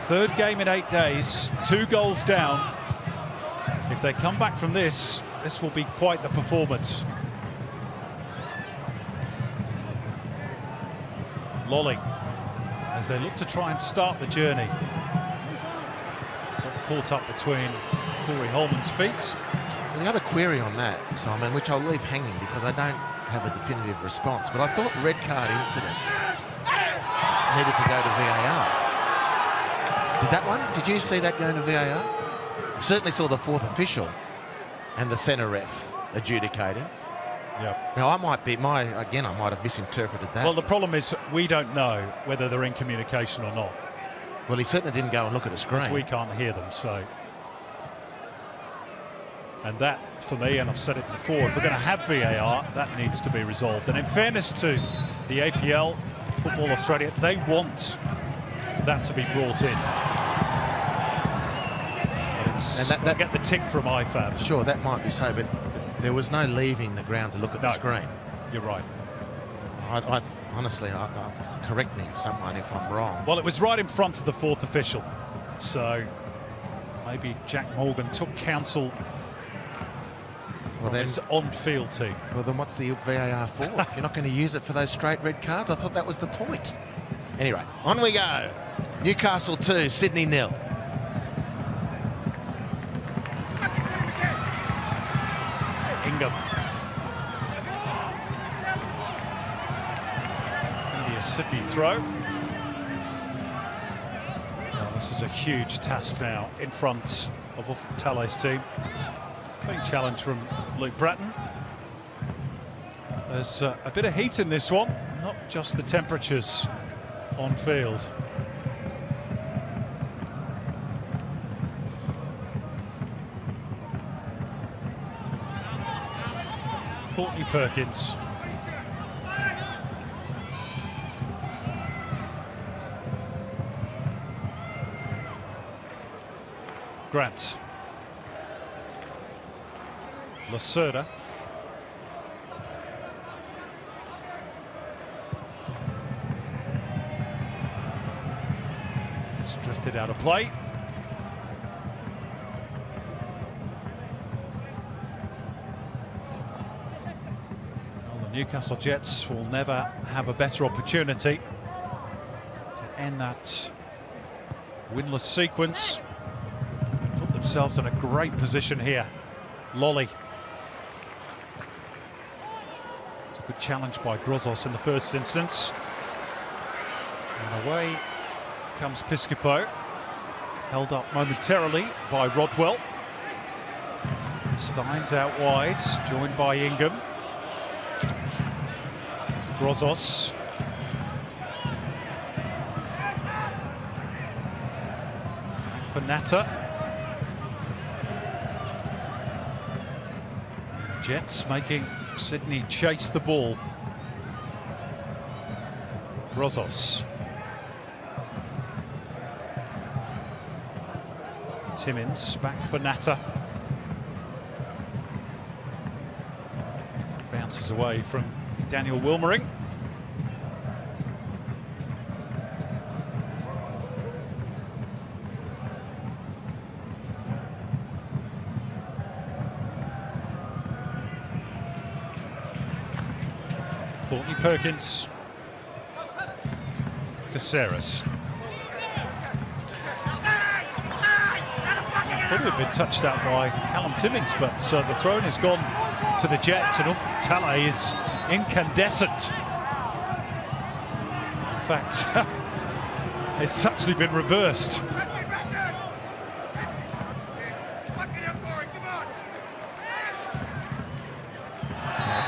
3rd game in 8 days, 2 goals down. If they come back from this will be quite the performance. Lolly, as they look to try and start the journey. Got caught up between Corey Holman's feet. The other query on that, Simon, which I'll leave hanging because I don't have a definitive response, but I thought red card incidents needed to go to VAR. Did that one? Did you see that going to VAR? Certainly saw the 4th official and the centre ref adjudicating. Yep. Now, I might have misinterpreted that. Well, the problem is we don't know whether they're in communication or not. Well, he certainly didn't go and look at a screen. Because we can't hear them, so. And that, for me, and I've said it before, if we're going to have VAR, that needs to be resolved. And in fairness to the APL, Football Australia, they want that to be brought in. And that get the tick from IFAB. Sure, that might be so, but there was no leaving the ground to look at the screen. You're right. I honestly, correct me, someone, if I'm wrong. Well, it was right in front of the 4th official. So maybe Jack Morgan took counsel from his on-field team. Well, then what's the VAR for? You're not going to use it for those straight red cards? I thought that was the point. Anyway, on we go. Newcastle 2, Sydney 0. Ingham. It's going to be a Sydney throw. Well, this is a huge task now in front of Tale's team. Clean challenge from Luke Bratton. There's a bit of heat in this one, not just the temperatures on field. Courtney Perkins. Grant. Lacerda. It's drifted out of play. Well, the Newcastle Jets will never have a better opportunity to end that winless sequence. Put themselves in a great position here. Lolly. It's a good challenge by Grozos in the first instance. And away comes Piscopo. Held up momentarily by Rodwell. Steins out wide, joined by Ingham. Grozos. For Natta. Jets making Sydney chase the ball. Grozos. Timmins back for Natta. Bounces away from Daniel Wilmering. Courtney Perkins. Caceres. Could have been touched out by Callum Timmins, but the throw has gone to the Jets, and Tale is incandescent. In fact, it's actually been reversed.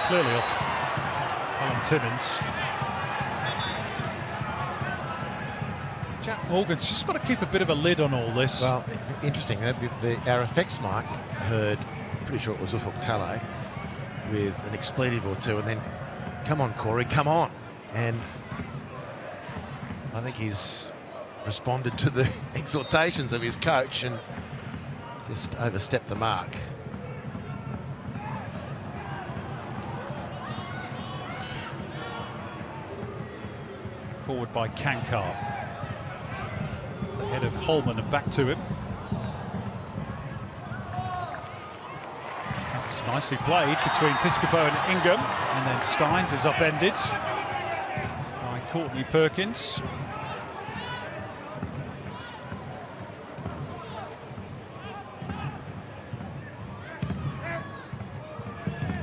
Clearly off Callum Timmins. Jack Morgan's just got to keep a bit of a lid on all this. Well, interesting. Our effects mic heard, pretty sure it was Ufuk Talay, with an expletive or two, and then, come on, Corey, come on. And I think he's responded to the exhortations of his coach and just overstepped the mark. Forward by Kankar. Head of Holman and back to him. That was nicely played between Piscopo and Ingham, and then Steins is upended by Courtney Perkins.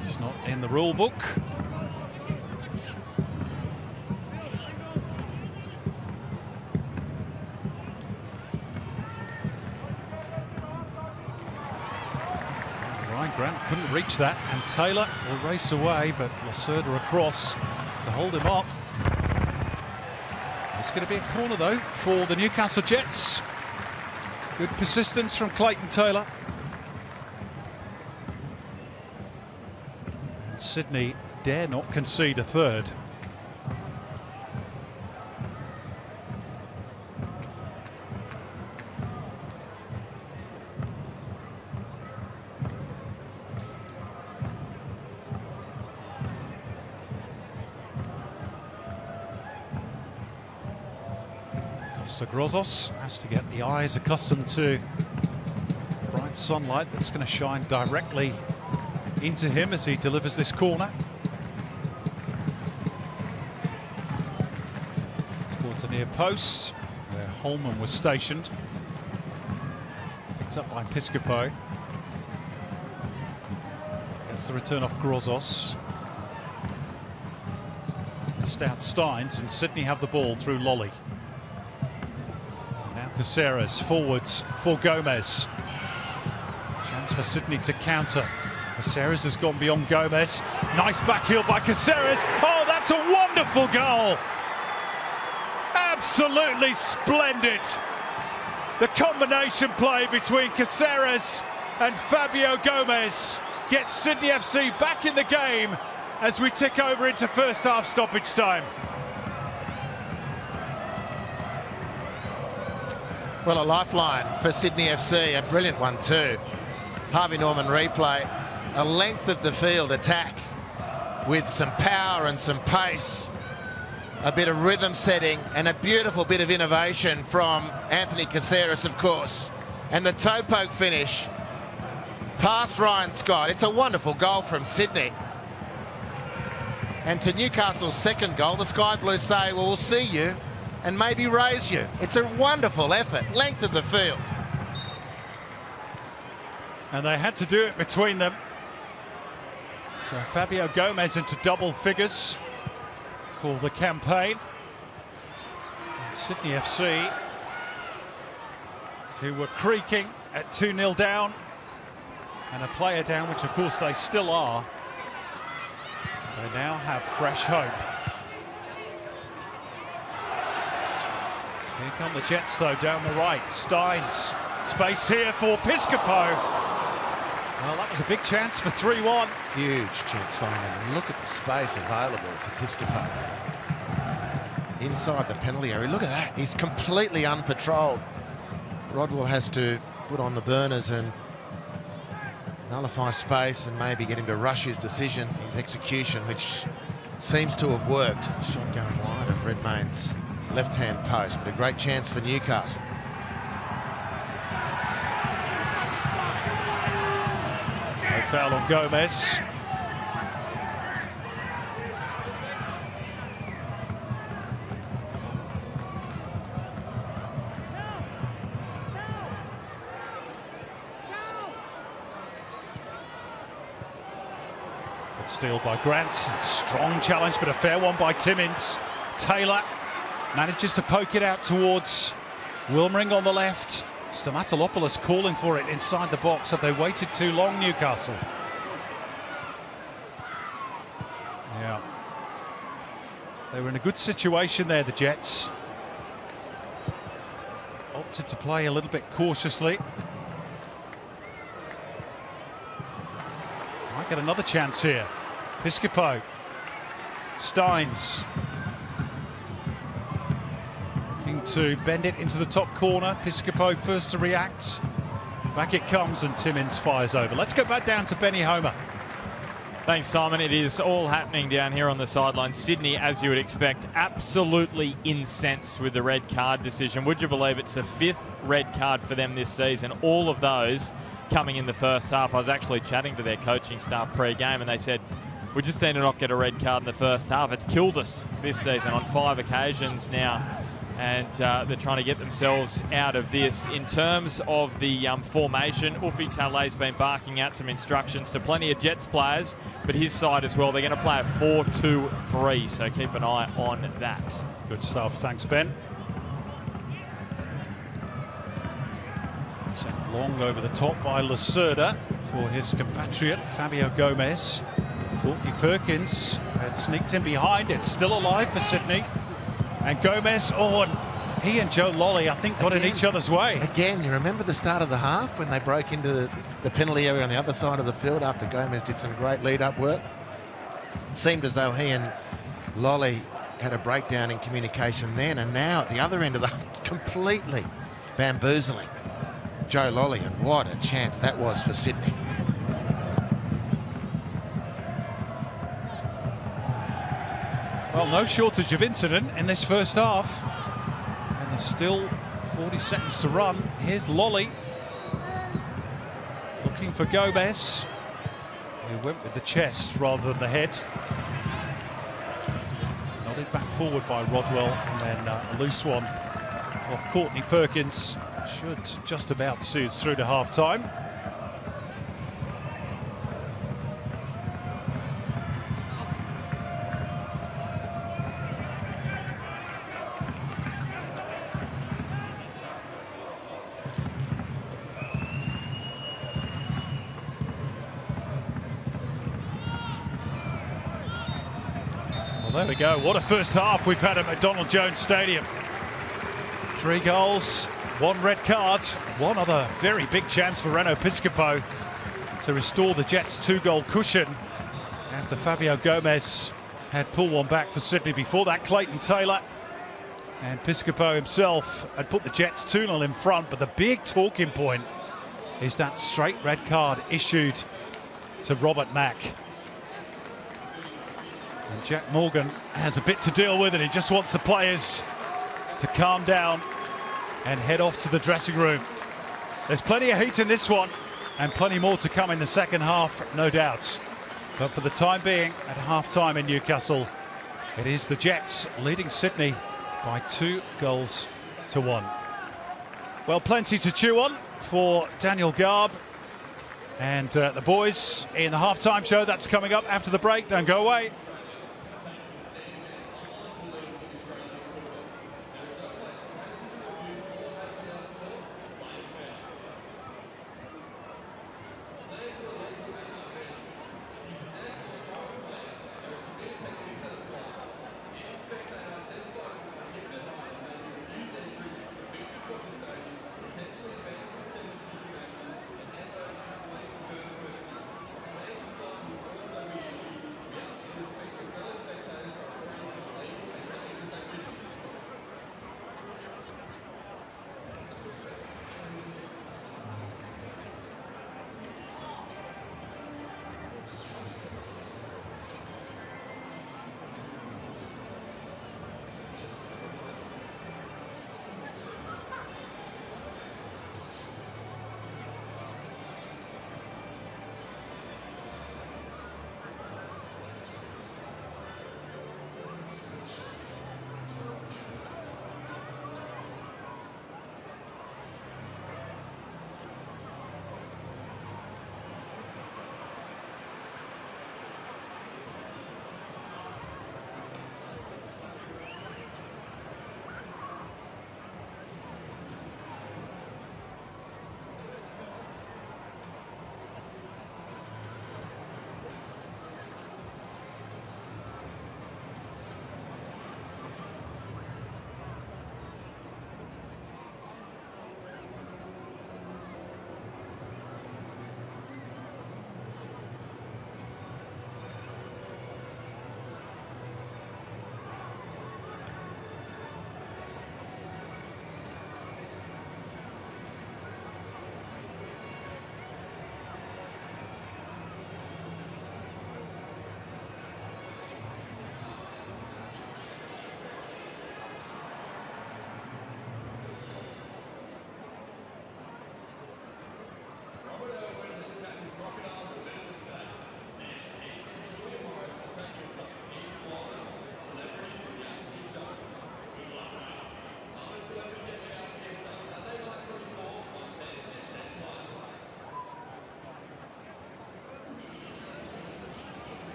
It's not in the rule book. Grant couldn't reach that, and Taylor will race away, but Lacerda across to hold him up. It's going to be a corner though for the Newcastle Jets. Good persistence from Clayton Taylor. And Sydney dare not concede a third. Grozos has to get the eyes accustomed to bright sunlight that's going to shine directly into him as he delivers this corner. Towards the near post, where Holman was stationed. Picked up by Piscopo. Gets the return off Grozos. Missed out Steins, and Sydney have the ball through Lolly. Caceres forwards for Gomez. Chance for Sydney to counter. Caceres has gone beyond Gomez. Nice back heel by Caceres. Oh, that's a wonderful goal. Absolutely splendid. The combination play between Caceres and Fabio Gomez gets Sydney FC back in the game as we tick over into first half stoppage time. Well, a lifeline for Sydney FC, a brilliant one too. Harvey Norman replay, a length of the field attack with some power and some pace, a bit of rhythm setting and a beautiful bit of innovation from Anthony Caceres, of course. And the toe poke finish past Ryan Scott. It's a wonderful goal from Sydney. And to Newcastle's second goal, the Sky Blues say, well, we'll see you and maybe raise you. It's a wonderful effort, length of the field. And they had to do it between them. So Fabio Gomez into double figures for the campaign. And Sydney FC, who were creaking at 2-0 down and a player down, which of course they still are, they now have fresh hope. Here come the Jets though, down the right. Steins, space here for Piscopo. Well, that was a big chance for 3-1. Huge chance, Simon. Look at the space available to Piscopo. Inside the penalty area, look at that. He's completely unpatrolled. Rodwell has to put on the burners and nullify space and maybe get him to rush his decision, his execution, which seems to have worked. Shot going wide of Redmayne's left-hand post, but a great chance for Newcastle. No foul on Gomez. Good steal by Grant. Strong challenge, but a fair one by Timmins. Taylor manages to poke it out towards Wilmering on the left. Stamatolopoulos calling for it inside the box. Have they waited too long, Newcastle? Yeah. They were in a good situation there, the Jets. Opted to play a little bit cautiously. Might get another chance here. Piscopo. Steins. To bend it into the top corner. Piscopo first to react. Back it comes and Timmins fires over. Let's go back down to Benny Homer. Thanks, Simon. It is all happening down here on the sideline. Sydney, as you would expect, absolutely incensed with the red card decision. Would you believe it's the 5th red card for them this season? All of those coming in the first half. I was actually chatting to their coaching staff pre-game and they said, we just need to not get a red card in the first half. It's killed us this season on 5 occasions now. And they're trying to get themselves out of this. In terms of the formation, Ufi Tale's been barking out some instructions to plenty of Jets players, but his side as well. They're going to play a 4-2-3, so keep an eye on that. Good stuff. Thanks, Ben. Sent long over the top by Lacerda for his compatriot, Fabio Gomez. Courtney Perkins had sneaked in behind. It's still alive for Sydney. And Gomez, he and Joe Lolly, I think, got in each other's way. Again, you remember the start of the half when they broke into the penalty area on the other side of the field after Gomez did some great lead-up work? It seemed as though he and Lolly had a breakdown in communication then, and now at the other end of the completely bamboozling Joe Lolly, and what a chance that was for Sydney. Well, no shortage of incident in this first half. And there's still 40 seconds to run. Here's Lolly. Looking for Gomez. He went with the chest rather than the head. Nodded back forward by Rodwell. And then a loose one off Courtney Perkins. Should just about see us through to half-time. There we go. What a first half we've had at McDonald Jones Stadium. 3 goals, 1 red card, 1 other very big chance for Reno Piscopo. to restore the Jets' 2-goal cushion after Fabio Gomez had pulled one back for Sydney. Before that, Clayton Taylor and Piscopo himself had put the Jets 2-0 in front, but the big talking point is that straight red card issued to Robert Mack. And Jack Morgan has a bit to deal with, and he just wants the players to calm down and head off to the dressing room. There's plenty of heat in this one, and plenty more to come in the second half, no doubt. But for the time being, at half-time in Newcastle, it is the Jets leading Sydney by 2-1. Well, plenty to chew on for Daniel Garb and the boys in the half-time show. That's coming up after the break. Don't go away.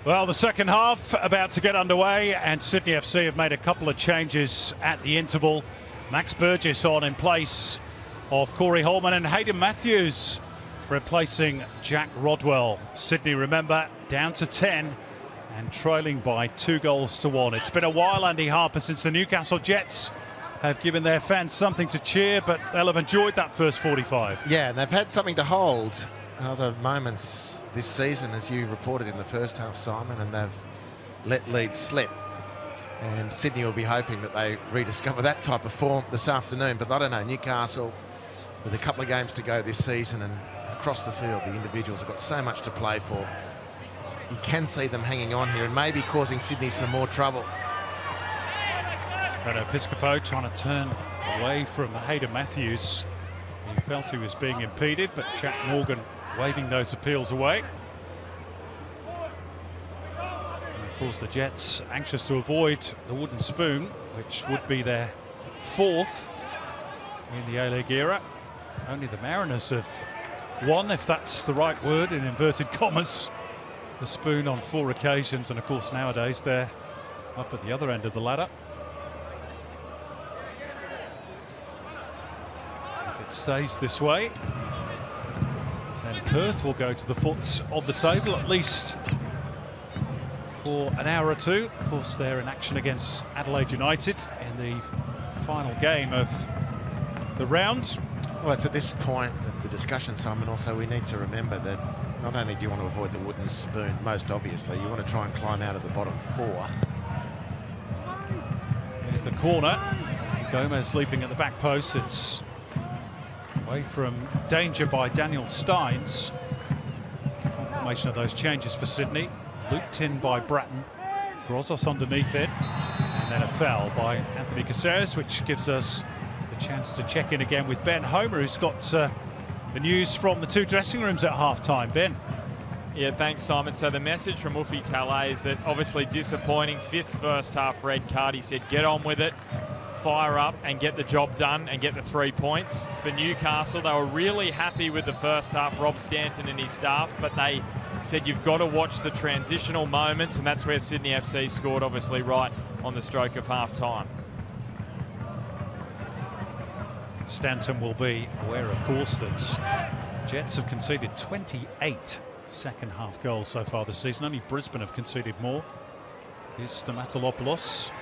Well, the second half about to get underway, and Sydney FC have made a couple of changes at the interval. Max Burgess on in place of Corey Holman, and Hayden Matthews replacing Jack Rodwell. Sydney, remember, down to 10 and trailing by 2-1. It's been a while, Andy Harper, since the Newcastle Jets have given their fans something to cheer, but they'll have enjoyed that first 45. Yeah, and they've had something to hold in other moments this season, as you reported in the first half, Simon, and they've let leads slip. And Sydney will be hoping that they rediscover that type of form this afternoon. But I don't know, Newcastle, with a couple of games to go this season, and across the field, the individuals have got so much to play for. You can see them hanging on here and maybe causing Sydney some more trouble. Piscopo trying to turn away from Hayden Matthews. He felt he was being impeded, but Jack Morgan waving those appeals away. And of course, the Jets anxious to avoid the wooden spoon, which would be their fourth in the A-League era. Only the Mariners have won, if that's the right word, in inverted commas, the spoon on 4 occasions. And of course, nowadays they're up at the other end of the ladder. If it stays this way, then Perth will go to the foot of the table, at least for an hour or two. Of course, they're in action against Adelaide United in the final game of the round. Well, it's at this point of the discussion, Simon, also we need to remember that not only do you want to avoid the wooden spoon, most obviously, you want to try and climb out of the bottom 4. Here's the corner. Gomez leaping at the back post. It's away from danger by Daniel Steins. Confirmation of those changes for Sydney. Looped in by Bratton. Grozos underneath it. And then a foul by Anthony Caceres, which gives us the chance to check in again with Ben Homer, who's got the news from the 2 dressing rooms at half-time. Ben. Yeah, thanks, Simon. So the message from Ufi Talay is that obviously disappointing 5th first half red card. He said, get on with it, fire up and get the job done and get the 3 points. For Newcastle, they were really happy with the first half, Rob Stanton and his staff, but they said you've got to watch the transitional moments, and that's where Sydney FC scored, obviously, right on the stroke of half-time. Stanton will be aware, of course, that Jets have conceded 28 second-half goals so far this season. Only Brisbane have conceded more. Here's Stamatolopoulos.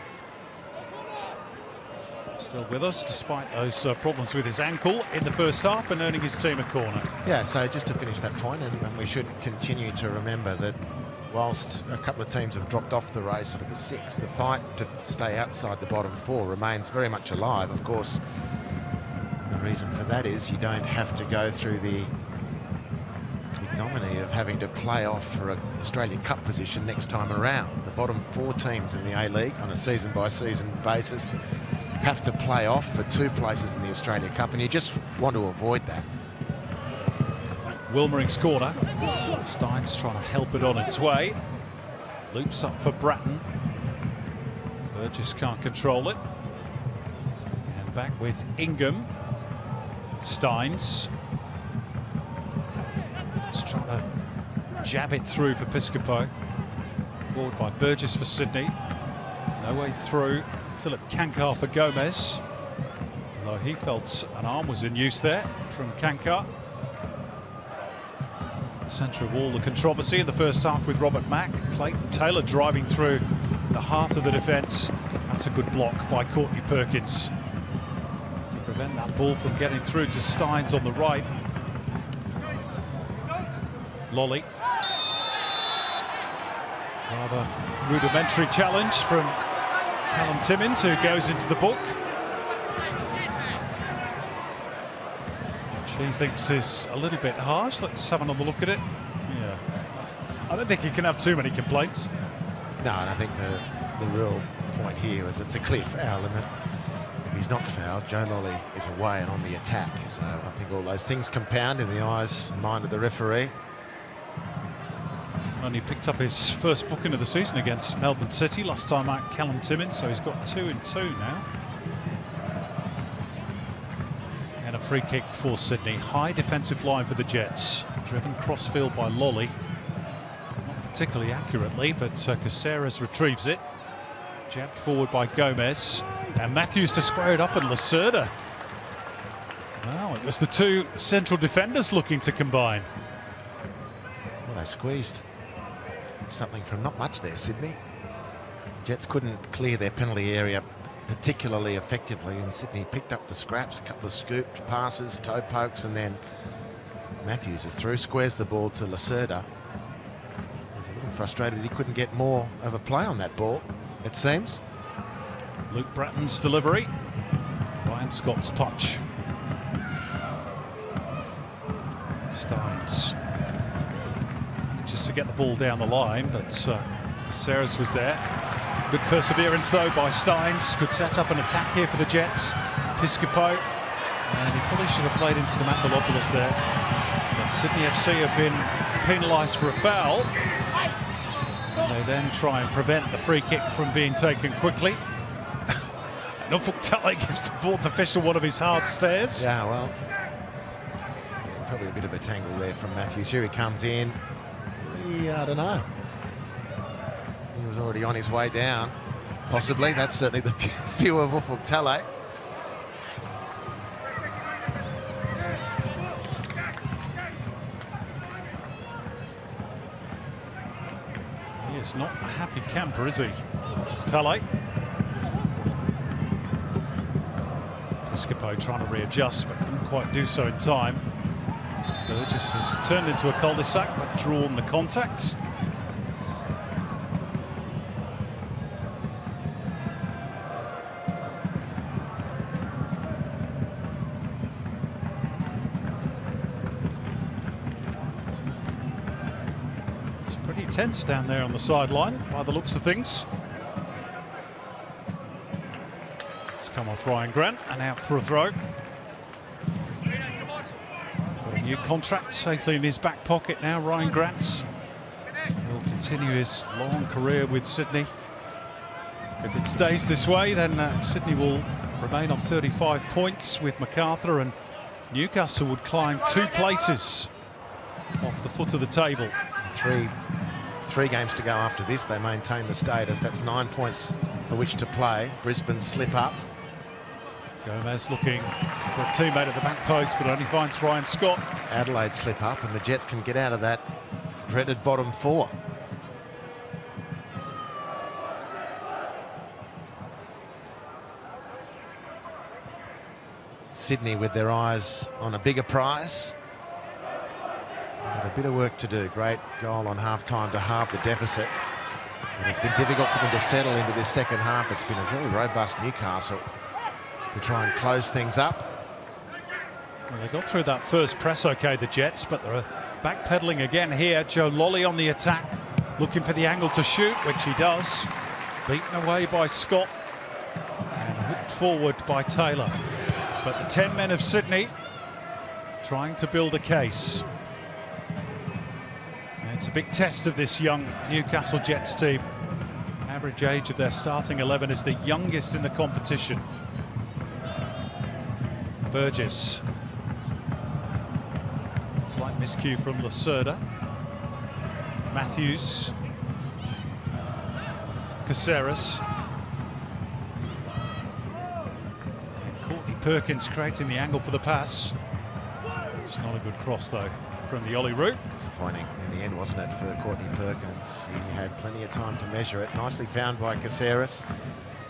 Still with us, despite those problems with his ankle in the first half, and earning his team a corner. Yeah, so just to finish that point, and we should continue to remember that whilst a couple of teams have dropped off the race for the 6th, the fight to stay outside the bottom 4 remains very much alive. Of course, the reason for that is you don't have to go through the ignominy of having to play off for an Australian Cup position next time around. The bottom 4 teams in the A-League on a season-by-season basis have to play off for 2 places in the Australia Cup, and you just want to avoid that. Wilmering's corner. Steins trying to help it on its way. Loops up for Bratton. Burgess can't control it. And back with Ingham. Steins. Just trying to jab it through for Piscopo. Forward by Burgess for Sydney. No way through. Philip Kankar for Gomez. Although he felt an arm was in use there from Kankar. Centre of all the controversy in the first half with Robert Mack. Clayton Taylor driving through the heart of the defence. That's a good block by Courtney Perkins to prevent that ball from getting through to Steins on the right. Lolly. Rather rudimentary challenge from Callum Timmins, who goes into the book. Which he thinks is a little bit harsh. Let's have another look at it. Yeah, I don't think he can have too many complaints. No, and I think the real point here is it's a clear foul, and that if he's not fouled, Joe Lolly is away and on the attack. So I think all those things compound in the eyes and mind of the referee. Only picked up his first booking of the season against Melbourne City last time out, Callum Timmins, so he's got 2 and 2 now. And a free kick for Sydney. High defensive line for the Jets. Driven crossfield by Lolly. Not particularly accurately, but Caceres retrieves it. Jabbed forward by Gomez, and Matthews to square it up, and Lacerda. Well, it was the two central defenders looking to combine. Well, they squeezed something from not much there, Sydney. Jets couldn't clear their penalty area particularly effectively, and Sydney picked up the scraps, a couple of scooped passes, toe pokes, and then Matthews is through, squares the ball to Lacerda. He's a little frustrated that he couldn't get more of a play on that ball, it seems. Luke Bratton's delivery. Ryan Scott's touch. Steins just to get the ball down the line, but Caceres was there. Good perseverance though by Steins. Could set up an attack here for the Jets. Piscopo, and he probably should have played in Stamatolopoulos there. But Sydney FC have been penalised for a foul. They then try and prevent the free kick from being taken quickly. Norfolk Tully gives the fourth official one of his hard stares. Yeah, well, yeah, probably a bit of a tangle there from Matthews. Here he comes in. Yeah, I don't know. He was already on his way down. Possibly. That's certainly the view of Norfolk Tully. He is not a happy camper, is he? Tully. Piscopo trying to readjust, but couldn't quite do so in time. Burgess has turned into a cul-de-sac, but drawn the contact. It's pretty tense down there on the sideline, by the looks of things. Come off Ryan Grant and out for a throw. Got a new contract safely in his back pocket now. Ryan Grant will continue his long career with Sydney. If it stays this way, then Sydney will remain on 35 points with MacArthur, and Newcastle would climb 2 places off the foot of the table. Three games to go after this. They maintain the status. That's 9 points for which to play. Brisbane slip up. Gomez looking for a teammate at the back post, but only finds Ryan Scott. Adelaide slip up, and the Jets can get out of that dreaded bottom 4. Sydney with their eyes on a bigger prize. Got a bit of work to do. Great goal on half-time to halve the deficit. And it's been difficult for them to settle into this second half. It's been a very robust Newcastle to try and close things up. Well, they got through that first press okay, the Jets, but they're backpedaling again here. Joe Lolly on the attack, looking for the angle to shoot, which he does. Beaten away by Scott and hooked forward by Taylor. But the 10 men of Sydney trying to build a case. And it's a big test of this young Newcastle Jets team. Average age of their starting 11 is the youngest in the competition. Burgess. Slight miscue from Lacerda. Matthews. Caceres. And Courtney Perkins creating the angle for the pass. It's not a good cross though from the Ollie route. Disappointing in the end, wasn't it, for Courtney Perkins? He had plenty of time to measure it. Nicely found by Caceres.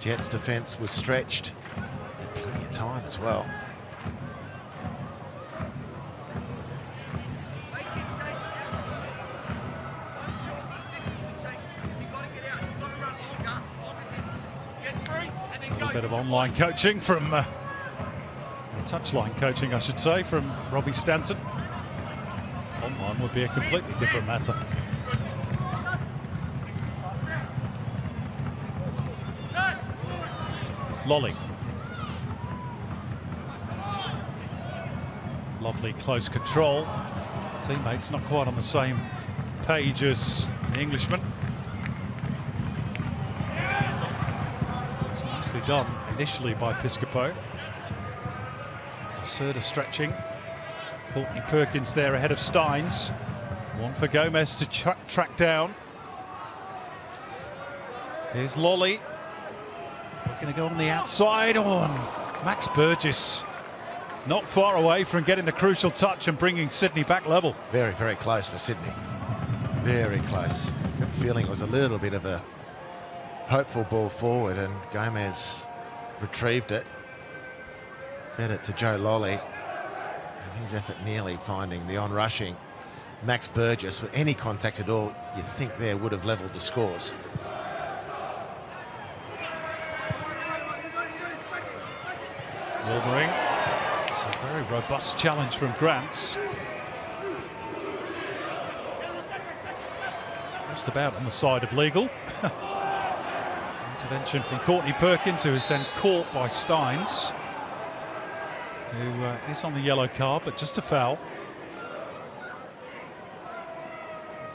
Jets defence was stretched. Had plenty of time as well. A bit of online coaching from touchline coaching, I should say, from Robbie Stanton. Online would be a completely different matter. Lolly. Lovely close control. Teammates not quite on the same page as the Englishman. It's nicely done initially by Piscopo. Serda stretching. Courtney Perkins there ahead of Steins. One for Gomez to track down. Here's Lolly. We're going to go on the outside on Max Burgess. Not far away from getting the crucial touch and bringing Sydney back level. Very, very close for Sydney. Very close. Got the feeling it was a little bit of a hopeful ball forward, and Gomez retrieved it, fed it to Joe Lolly, and his effort nearly finding the on-rushing Max Burgess. With any contact at all, you think there would have levelled the scores. Wilmering. It's a very robust challenge from Grant. Just about on the side of legal. Intervention from Courtney Perkins, who is then caught by Steins, who is on the yellow card, but just a foul.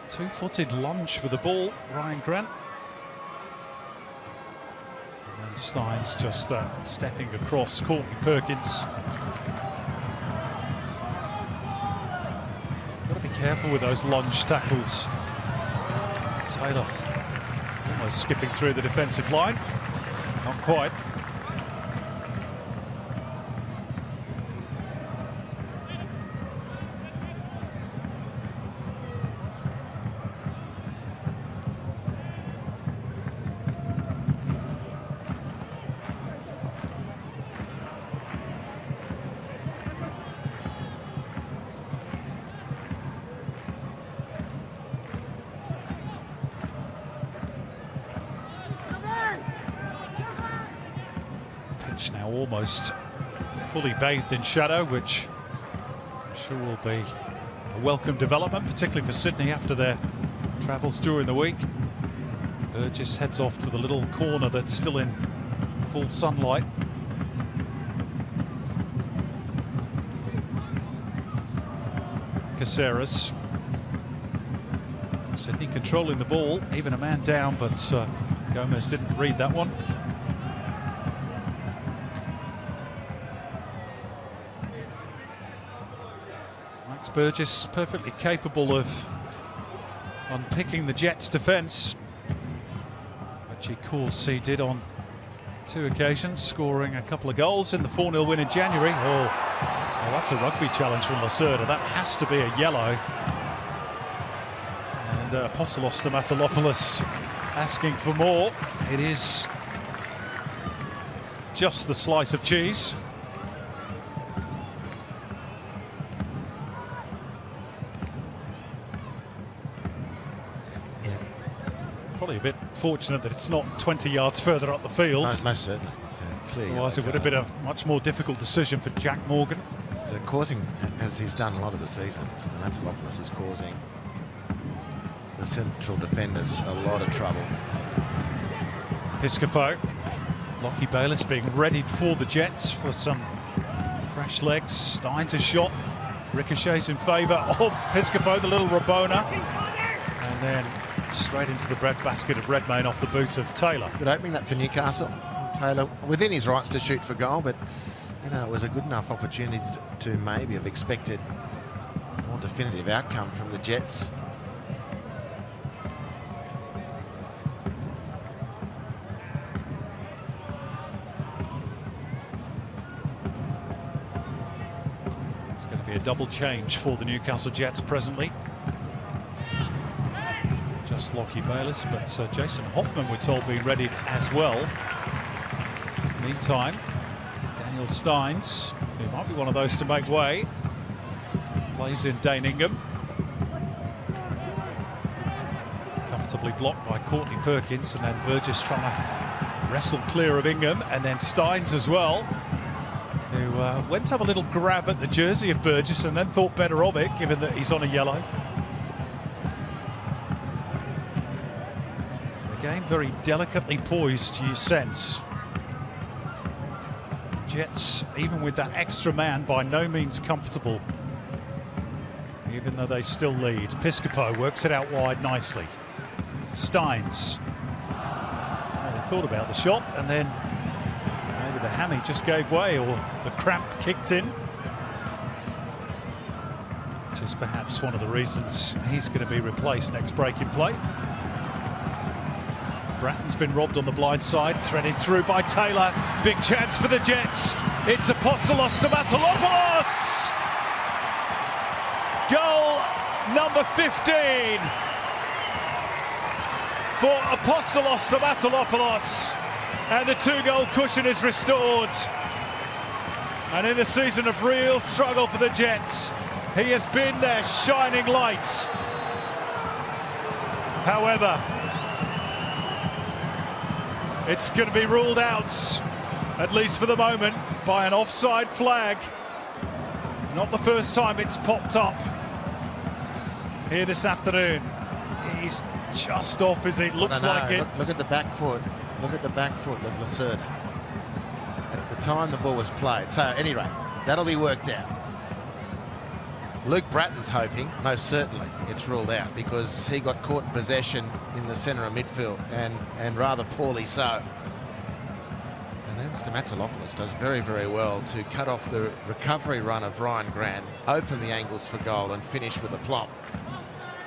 Two-footed lunge for the ball, Ryan Grant. And then Steins just stepping across Courtney Perkins. Got to be careful with those lunge tackles. Taylor almost skipping through the defensive line. Not quite. Now almost fully bathed in shadow, which I'm sure will be a welcome development, particularly for Sydney after their travels during the week. Burgess heads off to the little corner that's still in full sunlight. Caceres. Sydney controlling the ball, even a man down, but Gomez didn't read that one. Burgess perfectly capable of unpicking the Jets' defence, which he, of course, he did on 2 occasions, scoring a couple of goals in the 4-0 win in January. Oh, well, that's a rugby challenge from Lacerda. That has to be a yellow. And Apostolos Stamatolopoulos asking for more. It is just the slice of cheese. Probably a bit fortunate that it's not 20 yards further up the field. No, most certainly. Otherwise, it would have been a much more difficult decision for Jack Morgan. So causing, as he's done a lot of the season, Stamatolopoulos is causing the central defenders a lot of trouble. Piscopo, Lockie Bayliss being readied for the Jets for some fresh legs. Steins' shot ricochets in favour of Piscopo, the little Rabona, and then straight into the breadbasket of Redmayne off the boot of Taylor. Good opening that for Newcastle. Taylor within his rights to shoot for goal, but you know, it was a good enough opportunity to maybe have expected a more definitive outcome from the Jets. It's going to be a double change for the Newcastle Jets presently. Just Lockie Bayliss, but Jason Hoffman, we're told, being readied as well. Meantime, Daniel Steins, who might be one of those to make way, plays in Dane Ingham. Comfortably blocked by Courtney Perkins, and then Burgess trying to wrestle clear of Ingham, and then Steins as well, who went to have a little grab at the jersey of Burgess and then thought better of it, given that he's on a yellow. Again, very delicately poised, you sense. Jets, even with that extra man, by no means comfortable, even though they still lead. Piscopo works it out wide nicely. Steins. Well, they thought about the shot, and then maybe the hammy just gave way, or the cramp kicked in, which is perhaps one of the reasons he's going to be replaced next break in play. Bratton's been robbed on the blind side, threaded through by Taylor. Big chance for the Jets. It's Apostolos Stamatolopoulos! Goal number 15 for Apostolos Stamatolopoulos. And the 2-goal cushion is restored. And in a season of real struggle for the Jets, he has been their shining light. However, it's going to be ruled out, at least for the moment, by an offside flag. Not the first time it's popped up here this afternoon. He's just off, as it looks like it. Look at the back foot. Look at the back foot of Lacerda at the time the ball was played. So, at any rate, that'll be worked out. Luke Bratton's hoping, most certainly, it's ruled out because he got caught in possession in the centre of midfield and rather poorly so. And then Stamatolopoulos does very, very well to cut off the recovery run of Ryan Grant, open the angles for goal and finish with a plop.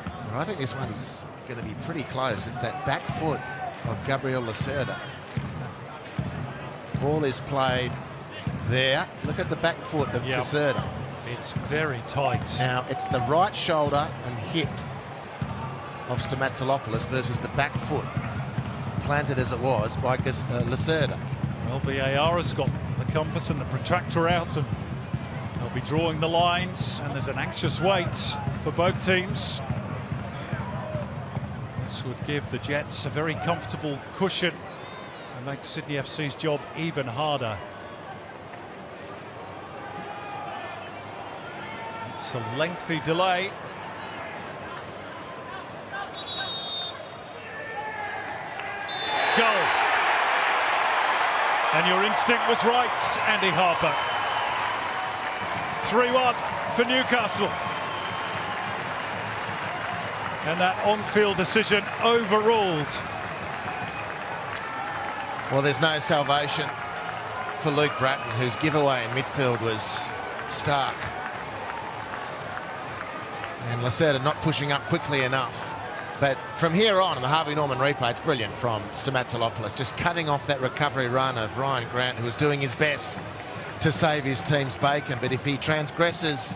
But I think this one's going to be pretty close. It's that back foot of Gabriel Lacerda. Ball is played there. Look at the back foot of Lacerda. It's very tight. Now, it's the right shoulder and hip of Stamatolopoulos versus the back foot, planted as it was by Lacerda. Well, VAR has got the compass and the protractor out, and they'll be drawing the lines, and there's an anxious wait for both teams. This would give the Jets a very comfortable cushion and make Sydney FC's job even harder. It's a lengthy delay. Goal. And your instinct was right, Andy Harper. 3-1 for Newcastle. And that on-field decision overruled. Well, there's no salvation for Luke Bratton, whose giveaway in midfield was stark. And Lacerda not pushing up quickly enough. But from here on, in the Harvey Norman replay, it's brilliant from Stamatolopoulos, just cutting off that recovery run of Ryan Grant, who was doing his best to save his team's bacon. But if he transgresses,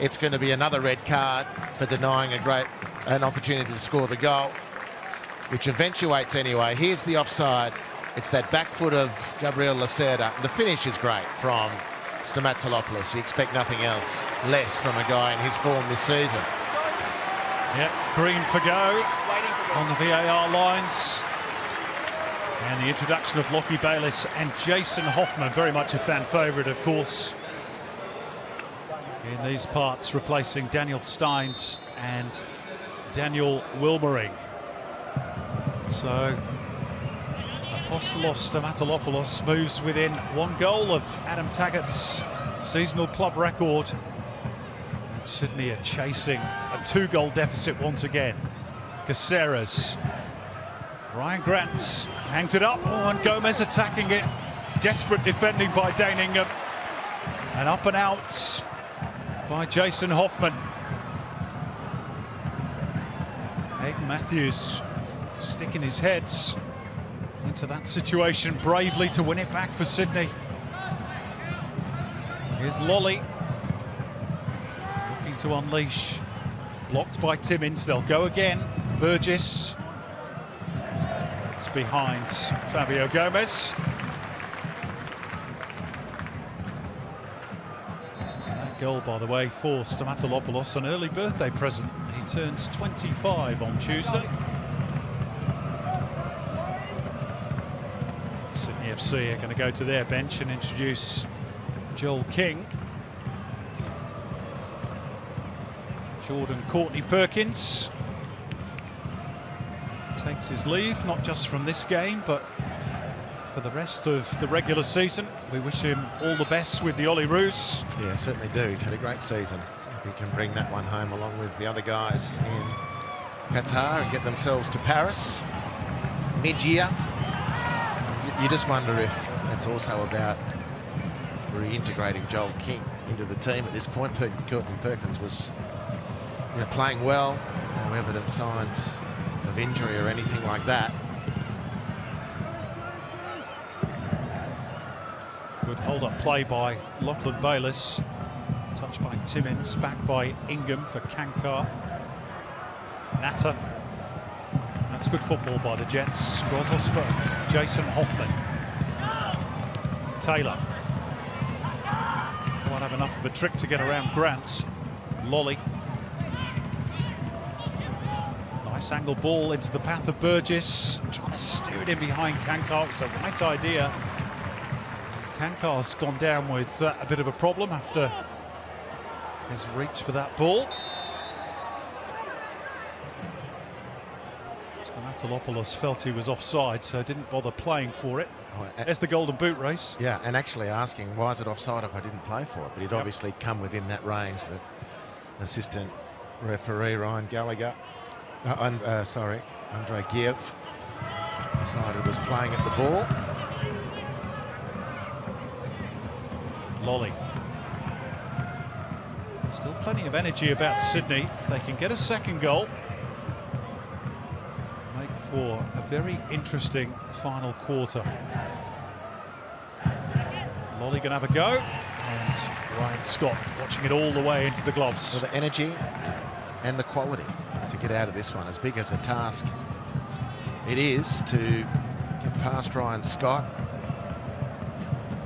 it's going to be another red card for denying an opportunity to score the goal, which eventuates anyway. Here's the offside. It's that back foot of Gabriel Lacerda. The finish is great from Stamatolopoulos. You expect nothing else less from a guy in his form this season. Yep, green for go on the VAR lines. And the introduction of Lockie Bayliss and Jason Hoffman, very much a fan favourite, of course, in these parts, replacing Daniel Steins and Daniel Wilmering. So Apostolos Stamatolopoulos moves within 1 goal of Adam Taggart's seasonal club record. And Sydney are chasing a 2-goal deficit once again. Caceres. Ryan Grant hangs it up. Oh, and Gomez attacking it. Desperate defending by Dane Ingham. And up and out by Jason Hoffman. Hayden Matthews sticking his head into that situation bravely to win it back for Sydney. Here's Lolly looking to unleash, blocked by Timmins. They'll go again. Burgess, it's behind Fabio Gomez. And that goal, by the way, for Stamatolopoulos, an early birthday present. He turns 25 on Tuesday. Sydney FC are going to go to their bench and introduce Joel King. Jordan Courtney Perkins takes his leave, not just from this game, but for the rest of the regular season. We wish him all the best with the Olyroos. Yeah, certainly do. He's had a great season. So if he can bring that one home along with the other guys in Qatar and get themselves to Paris mid-year. You just wonder if that's also about reintegrating Joel King into the team at this point. Courtney Perkins was playing well, no evident signs of injury or anything like that. Hold-up play by Lachlan Bayliss. Touched by Timmins, back by Ingham for Kankar. Natter. That's good football by the Jets. Grozos for Jason Hoffman. Taylor. Won't have enough of a trick to get around Grant. Lolly. Nice angle ball into the path of Burgess. Trying to steer it in behind Kankar. It's the right idea. Kankar's gone down with a bit of a problem after his reach for that ball. Stamatolopoulos felt he was offside, so didn't bother playing for it. There's the golden boot race. Yeah, and actually asking, why is it offside if I didn't play for it? But he'd obviously come within that range. The assistant referee, Ryan Gallagher, Andre Giev, decided was playing at the ball. Lolly. Still plenty of energy about Sydney. If they can get a second goal, make for a very interesting final quarter. Lolly gonna have a go, and Ryan Scott watching it all the way into the gloves. So the energy and the quality to get out of this one, as big as a task it is to get past Ryan Scott,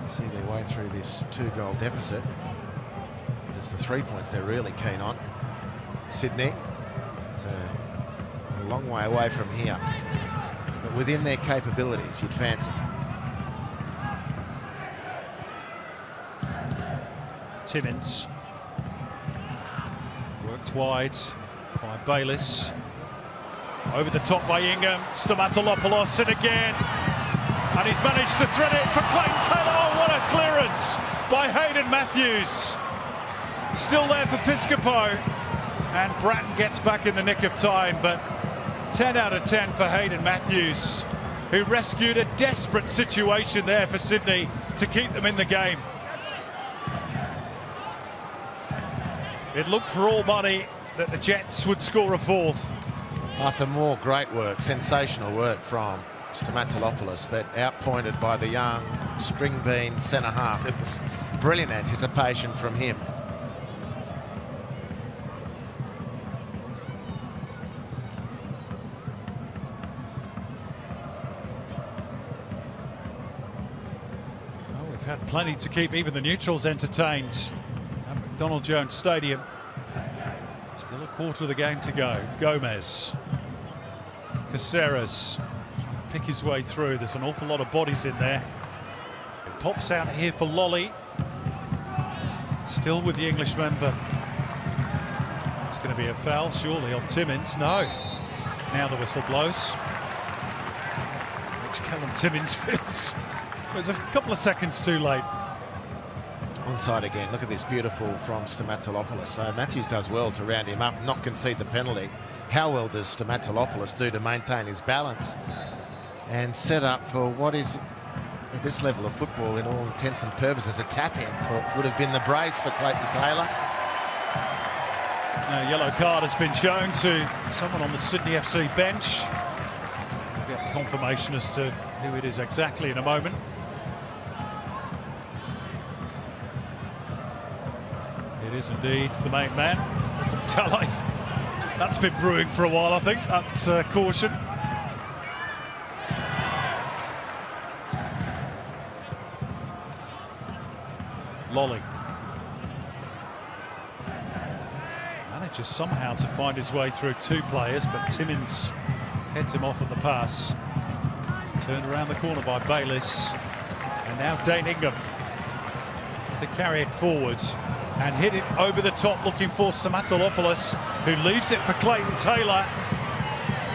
see their way through this 2-goal deficit. But it's the 3 points they're really keen on. Sydney, it's a long way away from here, but within their capabilities, you'd fancy. Timmins worked wide by Bayliss, over the top by Ingham. Stamatolopoulos in again, and he's managed to thread it for Clayton Taylor. Oh, what a clearance by Hayden Matthews. Still there for Piscopo, and Bratton gets back in the nick of time, but 10 out of 10 for Hayden Matthews, who rescued a desperate situation there for Sydney to keep them in the game. It looked for all money that the Jets would score a fourth. After more great work, sensational work from Stamatolopoulos, but outpointed by the young string bean centre half. It was brilliant anticipation from him. Well, we've had plenty to keep even the neutrals entertained at Donald Jones Stadium. Still a quarter of the game to go. Gomez, Caceres, trying to pick his way through. There's an awful lot of bodies in there. It pops out here for Lolly. Still with the Englishman, but it's going to be a foul surely on Timmins. No. Now the whistle blows. Which Callum Timmins feels was a couple of seconds too late. Onside again. Look at this, beautiful from Stamatolopoulos. So Matthews does well to round him up, not concede the penalty. How well does Stamatolopoulos do to maintain his balance and set up for what is, at this level of football, in all intents and purposes, a tap-in for would have been the brace for Clayton Taylor. A yellow card has been shown to someone on the Sydney FC bench. We'll get confirmation as to who it is exactly in a moment. It is indeed the main man, Talley. That's been brewing for a while, I think. That's caution. Lolly manages somehow to find his way through two players, but Timmins heads him off at the pass. Turned around the corner by Bayliss, and now Dane Ingham to carry it forward and hit it over the top, looking for Stamatolopoulos, who leaves it for Clayton Taylor.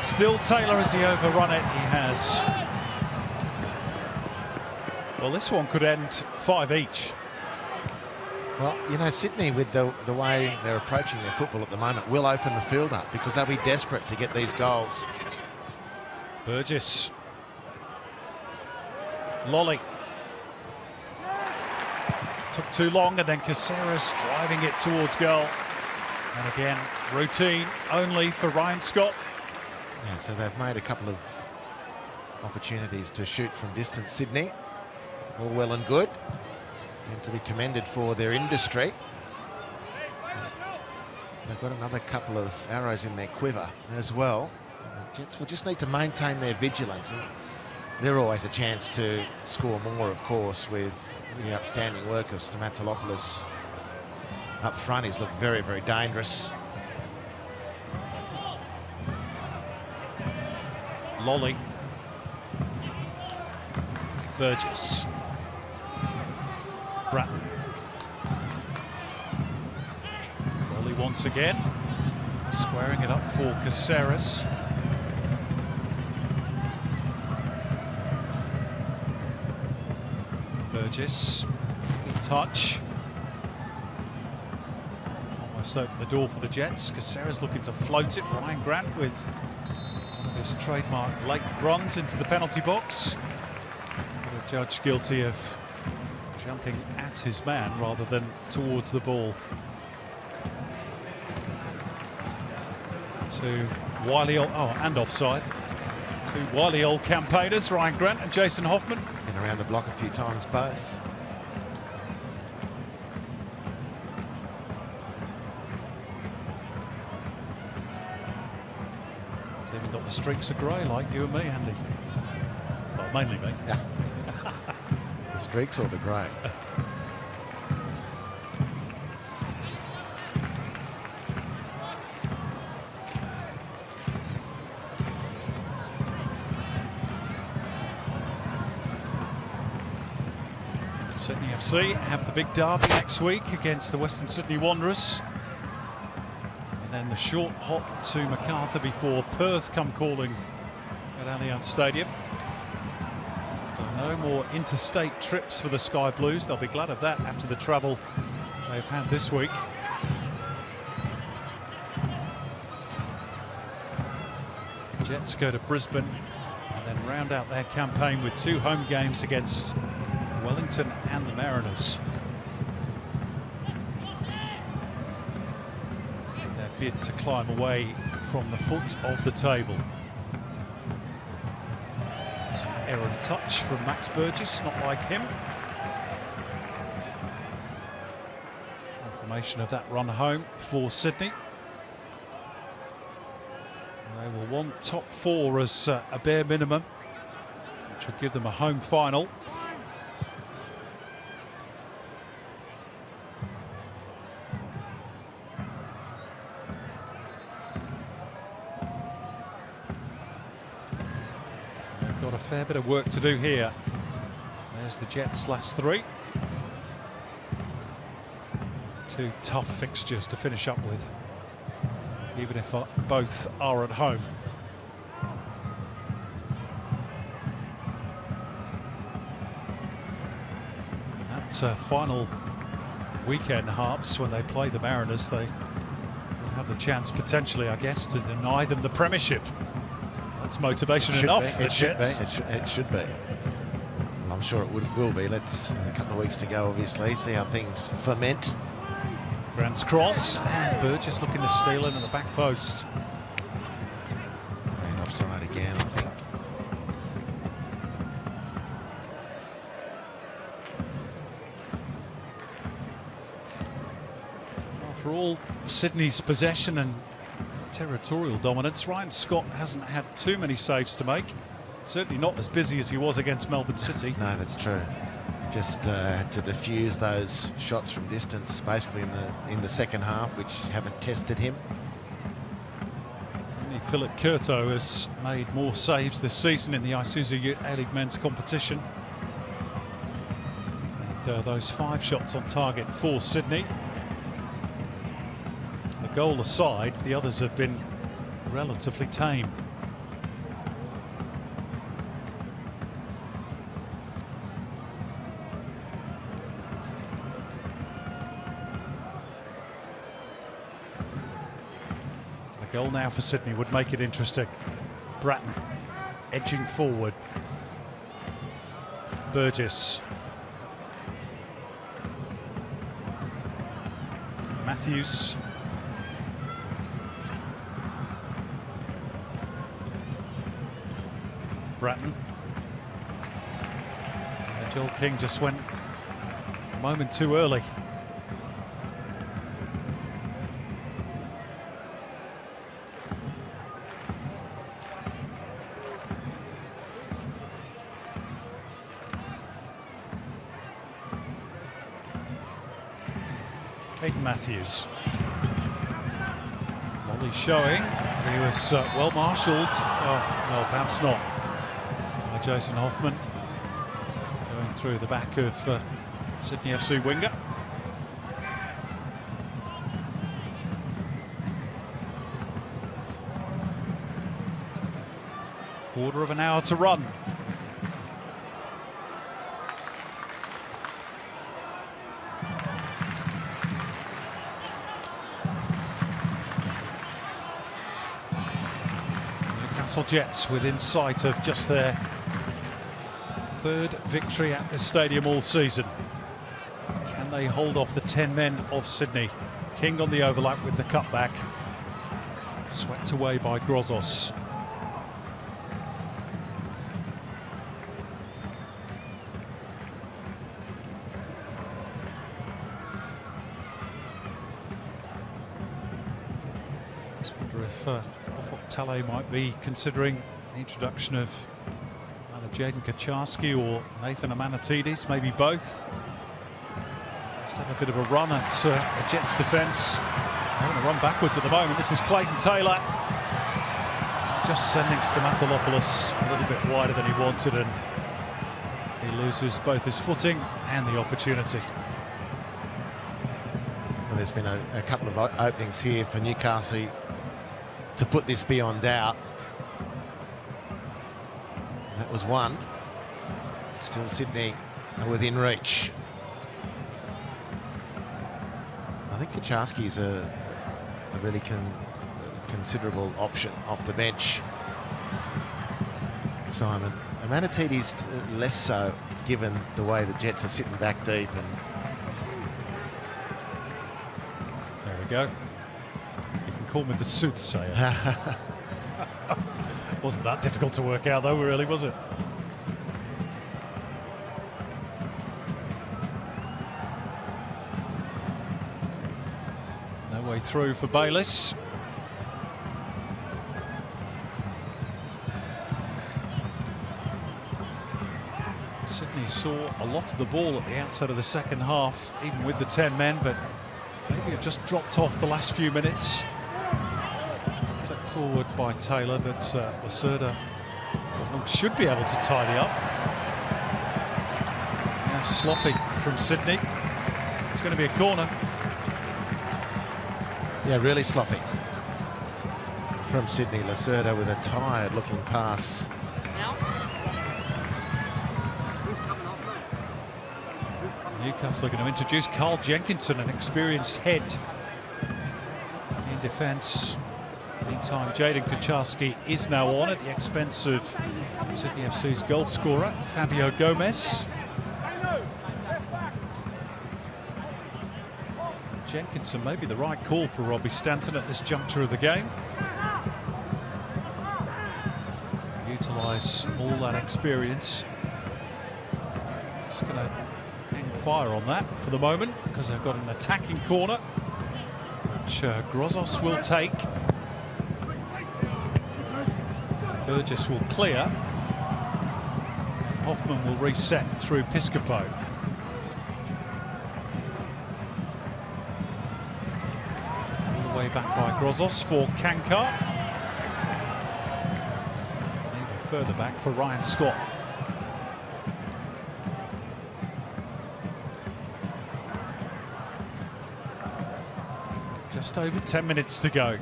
Still Taylor, has he overrun it? He has. Well, this one could end 5 each. Well, you know, Sydney, with the way they're approaching their football at the moment, will open the field up because they'll be desperate to get these goals. Burgess. Lolly. Took too long, and then Caceres driving it towards goal. And again, routine only for Ryan Scott. Yeah, so they've made a couple of opportunities to shoot from distance, Sydney. All well and good. And to be commended for their industry. They've got another couple of arrows in their quiver as well. The Jets will just need to maintain their vigilance. And they're always a chance to score more, of course, with the outstanding work of Stamatolopoulos up front. He's looked very, very dangerous. Lolly. Burgess. Bratton. Lolly once again. Squaring it up for Caceres. Burgess. Good touch. Almost opened the door for the Jets. Caceres looking to float it. Ryan Grant with one of his trademark late runs into the penalty box. But a judge guilty of jumping at his man rather than towards the ball. To wily old, and offside. Two wily old campaigners, Ryan Grant and Jason Hoffman. Been around the block a few times both. He's even got the streaks of grey like you and me, Andy. Well, mainly me. The streaks or the grey? Sydney FC have the big derby next week against the Western Sydney Wanderers. And then the short hop to Macarthur before Perth come calling at Allianz Stadium. So no more interstate trips for the Sky Blues. They'll be glad of that after the travel they've had this week. Jets go to Brisbane and then round out their campaign with two home games against Wellington and the Mariners. Their bid to climb away from the foot of the table. It's an errant touch from Max Burgess, not like him. Confirmation of that run home for Sydney. They will want top four as a bare minimum, which will give them a home final. Got a fair bit of work to do here. There's the Jets' last three. Two tough fixtures to finish up with, even if both are at home. That final weekend, Harps, when they play the Mariners, they would have the chance potentially, I guess, to deny them the premiership. That's motivation enough for the Jets. It should be. I'm sure it will be. Let's, a couple of weeks to go, obviously, see how things ferment. Grant's cross, and Burgess looking to steal in at the back post. And offside again, I think. Well, for all Sydney's possession and territorial dominance, Ryan Scott hasn't had too many saves to make. Certainly not as busy as he was against Melbourne City. No, that's true. Just to diffuse those shots from distance, basically in the second half, which haven't tested him. Only Philip Curto has made more saves this season in the Isuzu Ute A-League men's competition. And those 5 shots on target for Sydney. The goal aside, the others have been relatively tame. The goal now for Sydney would make it interesting. Bratton edging forward. Burgess. Matthews. Bratton. And Joel King just went moment too early. Matthews. Molly showing. He was well marshalled. Oh, no, perhaps not. By Jason Hoffman. Going through the back of Sydney FC winger. Quarter of an hour to run. Jets within sight of just their third victory at the stadium all season. Can they hold off the 10 men of Sydney? King on the overlap with the cutback. Swept away by Grozos. I wonder if Tale might be considering the introduction of either Jaden Kaczarski or Nathan Amanatidis, maybe both. Just have a bit of a run at the Jets' defence. They're going to run backwards at the moment. This is Clayton Taylor. Just sending Stamatolopoulos a little bit wider than he wanted, and he loses both his footing and the opportunity. Well, there's been a couple of openings here for Newcastle to put this beyond doubt. That was one. Still Sydney are within reach. I think Kaczarski is a really considerable option off the bench. Simon. Amanatidis less so, given the way the Jets are sitting back deep. And there we go. Call me the soothsayer. Wasn't that difficult to work out though, really, was it? No way through for Bayliss. Sydney saw a lot of the ball at the outset of the second half, even with the 10 men, but maybe it just dropped off the last few minutes. Forward by Taylor, but Lacerda should be able to tidy up. Yeah, sloppy from Sydney. It's going to be a corner. Yeah, really sloppy from Sydney. Lacerda with a tired-looking pass. Newcastle are going to introduce Carl Jenkinson, an experienced head in defence. Meantime, Jaden Kaczarski is now on at the expense of Sydney FC's goal scorer, Fabio Gomez. Jenkinson may be the right call for Robbie Stanton at this juncture of the game. Utilise all that experience. Just going to hang fire on that for the moment, because they've got an attacking corner, which Grozos will take. Burgess will clear. Hoffman will reset through Piscopo. All the way back by Grozos for Kankar. Even further back for Ryan Scott. Just over 10 minutes to go.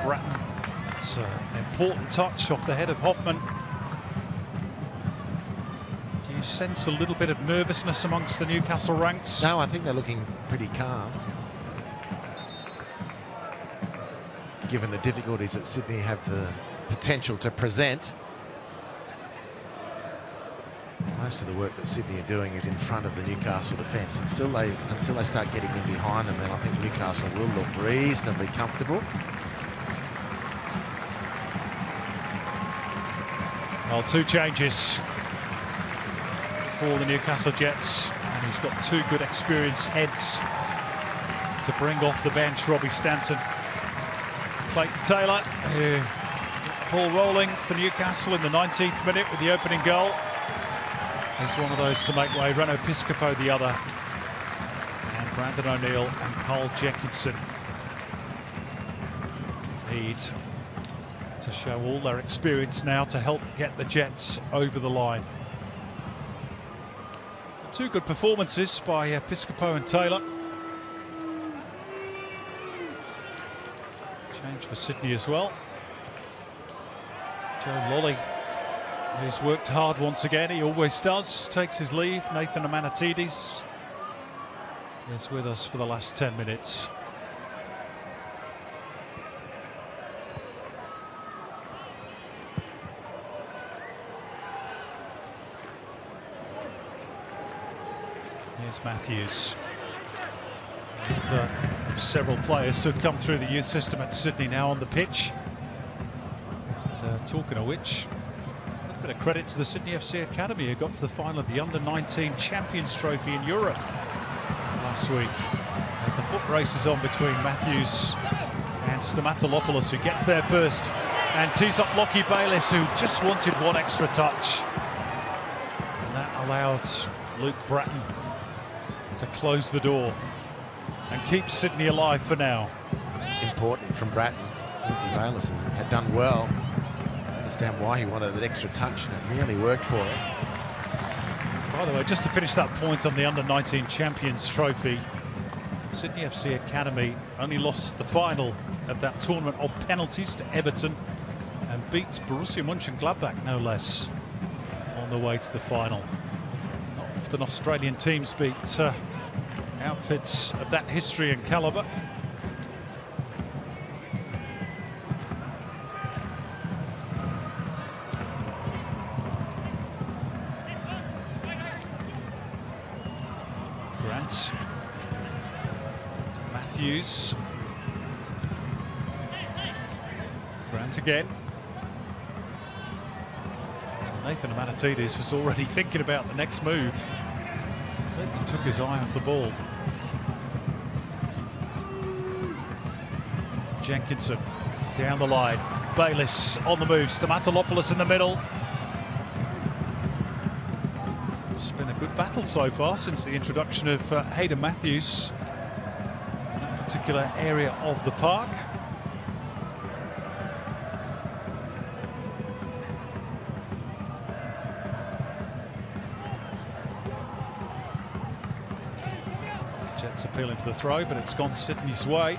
Bratton. It's an important touch off the head of Hoffman. Do you sense a little bit of nervousness amongst the Newcastle ranks? No, I think they're looking pretty calm, given the difficulties that Sydney have the potential to present. Most of the work that Sydney are doing is in front of the Newcastle defence, and until they start getting in behind them, then I think Newcastle will look reasonably comfortable. Well, two changes for the Newcastle Jets, and he's got two good experienced heads to bring off the bench. Robbie Stanton, Clayton Taylor, who got the ball rolling for Newcastle in the 19th minute with the opening goal. He's one of those to make way. Reno Piscopo the other, and Brandon O'Neill and Carl Jenkinson need to show all their experience now to help get the Jets over the line. Two good performances by Piscopo and Taylor. Change for Sydney as well. Joe Lolly, who's worked hard once again, he always does, takes his leave. Nathan Amanatidis is with us for the last 10 minutes. Here's Matthews. Several players to come through the youth system at Sydney now on the pitch. Talking of which, a bit of credit to the Sydney FC Academy, who got to the final of the Under-19 Champions Trophy in Europe last week. As the foot races on between Matthews and Stamatolopoulos, who gets there first and tees up Lockie Bayliss, who just wanted one extra touch. And that allowed Luke Bratton to close the door and keep Sydney alive for now. Important from Bratton. Lockie Bayliss had done well. I understand why he wanted an extra touch, and it nearly worked for him. By the way, just to finish that point on the Under-19 Champions Trophy, Sydney FC Academy only lost the final of that tournament on penalties to Everton and beat Borussia Mönchengladbach, no less, on the way to the final. Not often Australian teams beat outfits of that history and calibre. Grant, Matthews, Grant again. Nathan Amanatidis was already thinking about the next move. He took his eye off the ball. Jenkinson down the line. Bayliss on the move. Stamatolopoulos in the middle. It's been a good battle so far since the introduction of Hayden Matthews in that particular area of the park. Jets appealing for the throw, but it's gone Sydney's way.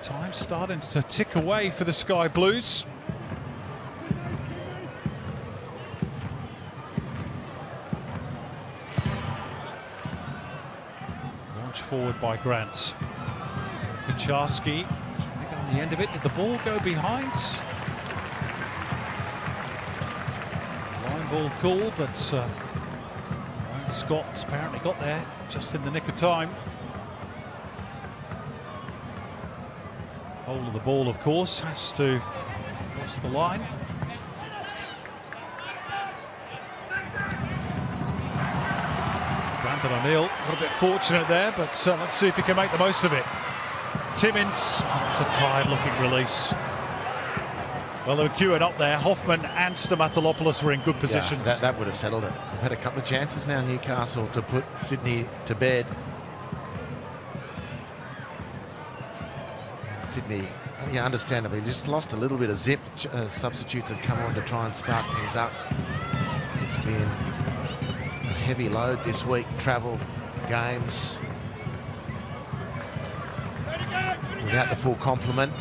Time starting to tick away for the Sky Blues. Launch forward by Grant. Kucharski trying to get on the end of it. Did the ball go behind? Line ball call, but Scott apparently got there just in the nick of time. Hold of the ball, of course, has to cross the line. Brandon O'Neill, a little bit fortunate there, but let's see if he can make the most of it. Timmins, it's a tired-looking release. Well, they were queuing up there. Hoffman and Stamatolopoulos were in good positions. Yeah, that would have settled it. They've had a couple of chances now, Newcastle, to put Sydney to bed. Sydney, yeah, understandably, just lost a little bit of zip. Substitutes have come on to try and spark things up. It's been a heavy load this week, travel, games. Without the full complement.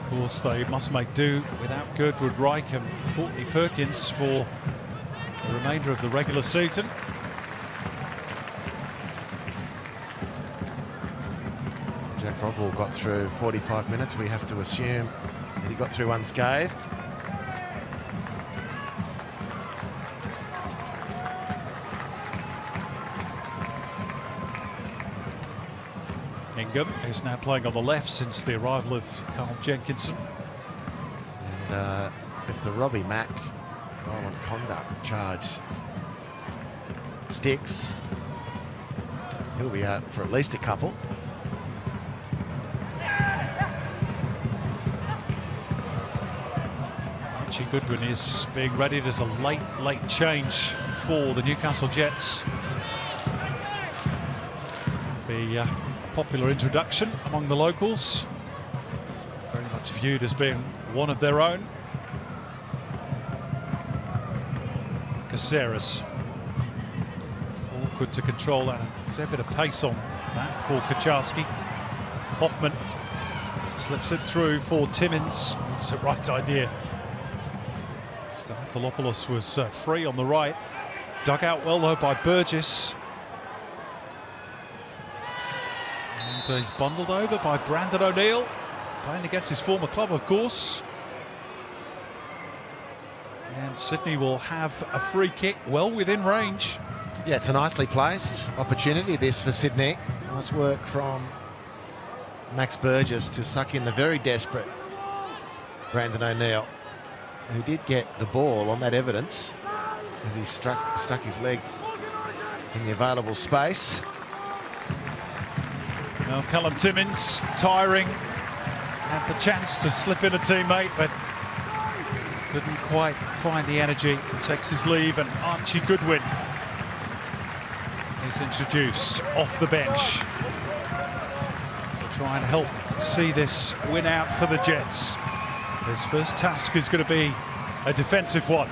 Of course, they must make do without Gertrude Reich and Courtney Perkins for the remainder of the regular season. Jack Rodwell got through 45 minutes. We have to assume that he got through unscathed. Ingham, who's now playing on the left since the arrival of Carl Jenkinson. And if the Robbie Mack violent conduct charge sticks, he'll be out for at least a couple. Archie Goodwin is being readied as a late change for the Newcastle Jets. Be a popular introduction among the locals. Very much viewed as being one of their own. Caceres. Awkward to control that. A fair bit of pace on that for Kaczarski. Hoffman slips it through for Timmins. It's the right idea. Stamatopoulos was free on the right. Dug out well though by Burgess. And he's bundled over by Brandon O'Neill. Playing against his former club, of course. And Sydney will have a free kick well within range. Yeah, it's a nicely placed opportunity, this, for Sydney. Nice work from Max Burgess to suck in the very desperate Brandon O'Neill, who did get the ball on that evidence as he stuck his leg in the available space. Now Callum Timmins, tiring, had the chance to slip in a teammate, but couldn't quite find the energy. Takes his leave, and Archie Goodwin is introduced off the bench to try and help see this win out for the Jets. His first task is going to be a defensive one.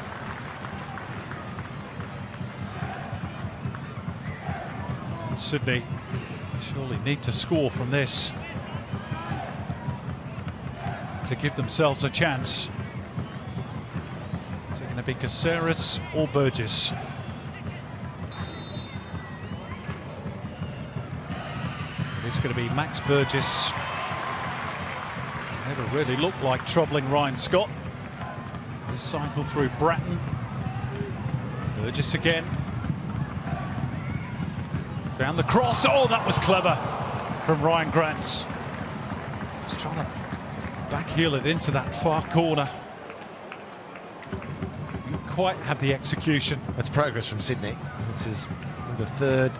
Sydney surely need to score from this to give themselves a chance. Is it going to be Caceres or Burgess? It's going to be Max Burgess. Never really looked like troubling Ryan Scott. He cycled through Bratton. Burgess again. Found the cross. Oh, that was clever from Ryan Grants. He's trying to backheel it into that far corner. Didn't quite have the execution. That's progress from Sydney. This is the third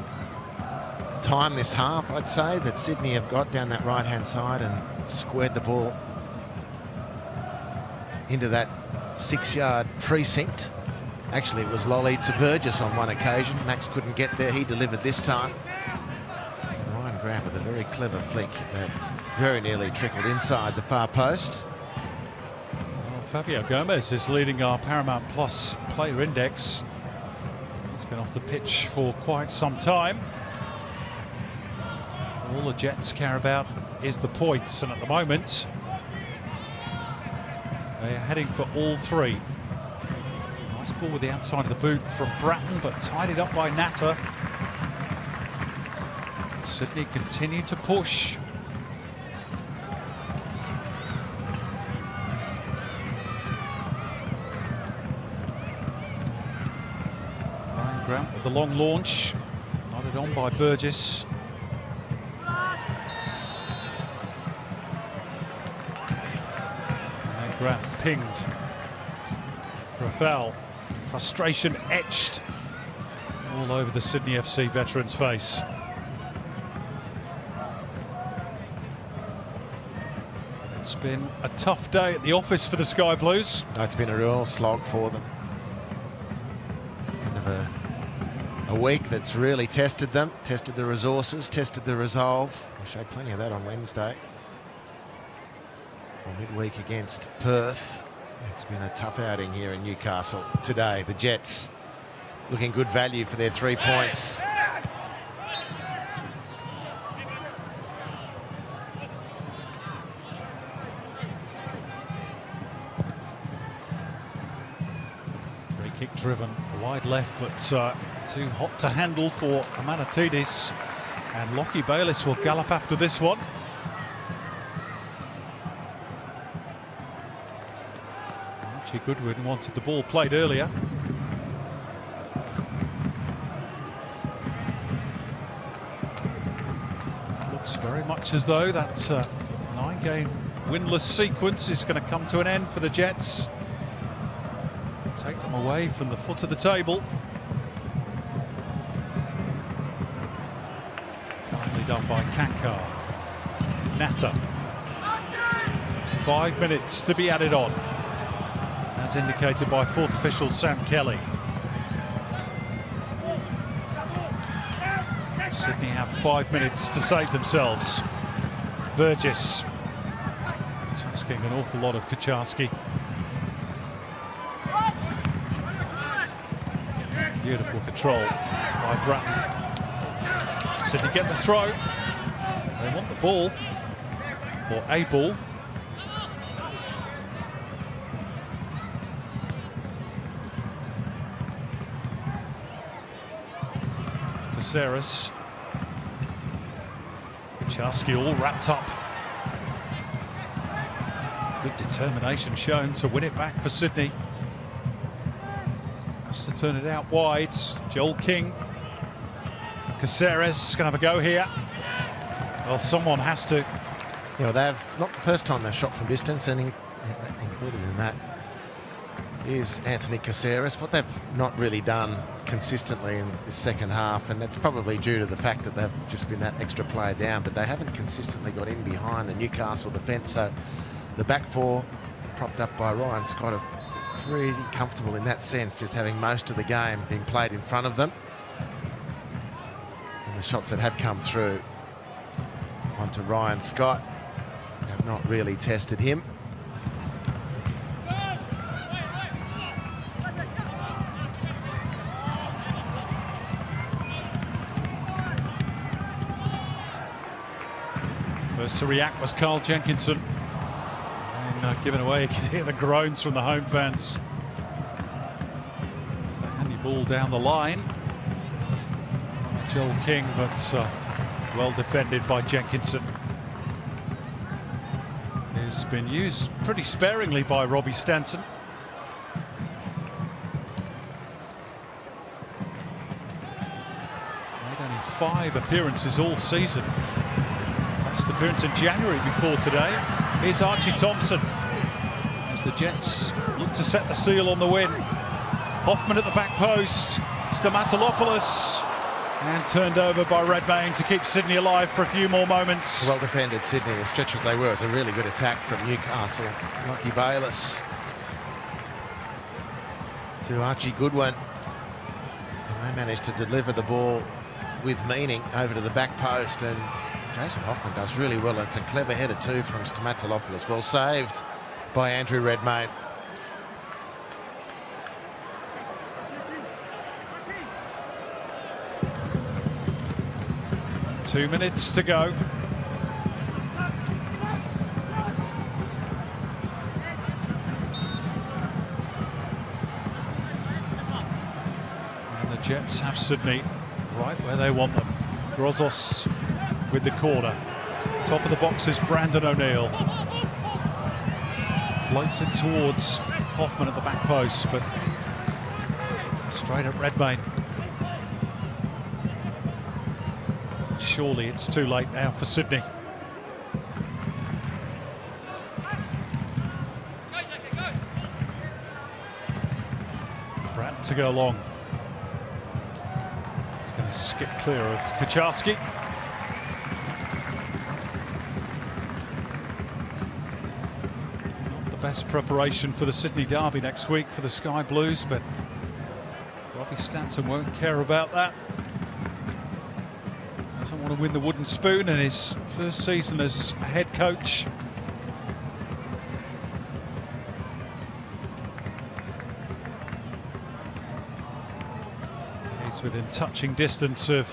time this half, I'd say, that Sydney have got down that right-hand side and squared the ball into that 6-yard precinct. Actually, it was Lolly to Burgess on one occasion. Max couldn't get there. He delivered this time. Ryan Grant with a very clever flick that very nearly trickled inside the far post. Well, Fabio Gomez is leading our Paramount Plus player index. He's been off the pitch for quite some time. All the Jets care about is the points, and at the moment they are heading for all three. Nice ball with the outside of the boot from Bratton, but tied it up by Natter. Sydney continue to push. Ryan Grant with the long launch, nodded on by Burgess. Grant pinged for a foul. Frustration etched all over the Sydney FC veteran's face. It's been a tough day at the office for the Sky Blues. It's been a real slog for them. End of a week that's really tested them, tested the resources, tested the resolve. We showed plenty of that on Wednesday. Midweek against Perth. It's been a tough outing here in Newcastle today. The Jets looking good value for their 3 points. Free kick driven, wide left, but too hot to handle for Amanatidis. And Lockie Bayliss will gallop after this one. Archie Goodwin wanted the ball played earlier. Looks very much as though that 9-game winless sequence is going to come to an end for the Jets. Take them away from the foot of the table. Kindly done by Kankar. Natta. 5 minutes to be added on, as indicated by fourth official Sam Kelly. Sydney have 5 minutes to save themselves. Burgess tasking an awful lot of Kucharski. Beautiful control by Bratton. Sydney get the throw. They want the ball, or a ball. Caceres. Kucharski all wrapped up. Good determination shown to win it back for Sydney. Has to turn it out wide. Joel King. Caceres going to have a go here. Well, someone has to. Yeah, they've not the first time they've shot from distance, and included in that is Anthony Caceres. What they've not really done consistently in the second half, and that's probably due to the fact that they've just been that extra player down, but they haven't consistently got in behind the Newcastle defence. So the back four, propped up by Ryan Scott, are pretty comfortable in that sense, just having most of the game being played in front of them. And the shots that have come through onto Ryan Scott have not really tested him. First to react was Carl Jenkinson. And given away, you can hear the groans from the home fans. It's a handy ball down the line. Joel King, but well defended by Jenkinson. He's been used pretty sparingly by Robbie Stanton. Made only 5 appearances all season. Last appearance in January before today. Here's Archie Thompson as the Jets look to set the seal on the win. Hoffman at the back post. Stamatolopoulos, and turned over by Redmayne to keep Sydney alive for a few more moments. Well defended Sydney, as stretched as they were. It's a really good attack from Newcastle. Lucky Bayliss to Archie Goodwin, and they managed to deliver the ball with meaning over to the back post, and Jason Hoffman does really well. It's a clever header too from Stamatolopoulos. Well saved by Andrew Redmayne. Two minutes to go. And the Jets have Sydney right where they want them. Grozos with the corner. Top of the box is Brandon O'Neill. Floats it towards Hoffman at the back post, but straight at Redmayne. Surely it's too late now for Sydney. Brandt to go long. He's going to skip clear of Kucharski. Not the best preparation for the Sydney derby next week for the Sky Blues, but Robbie Stanton won't care about that. Doesn't want to win the wooden spoon in his first season as a head coach. He's within touching distance of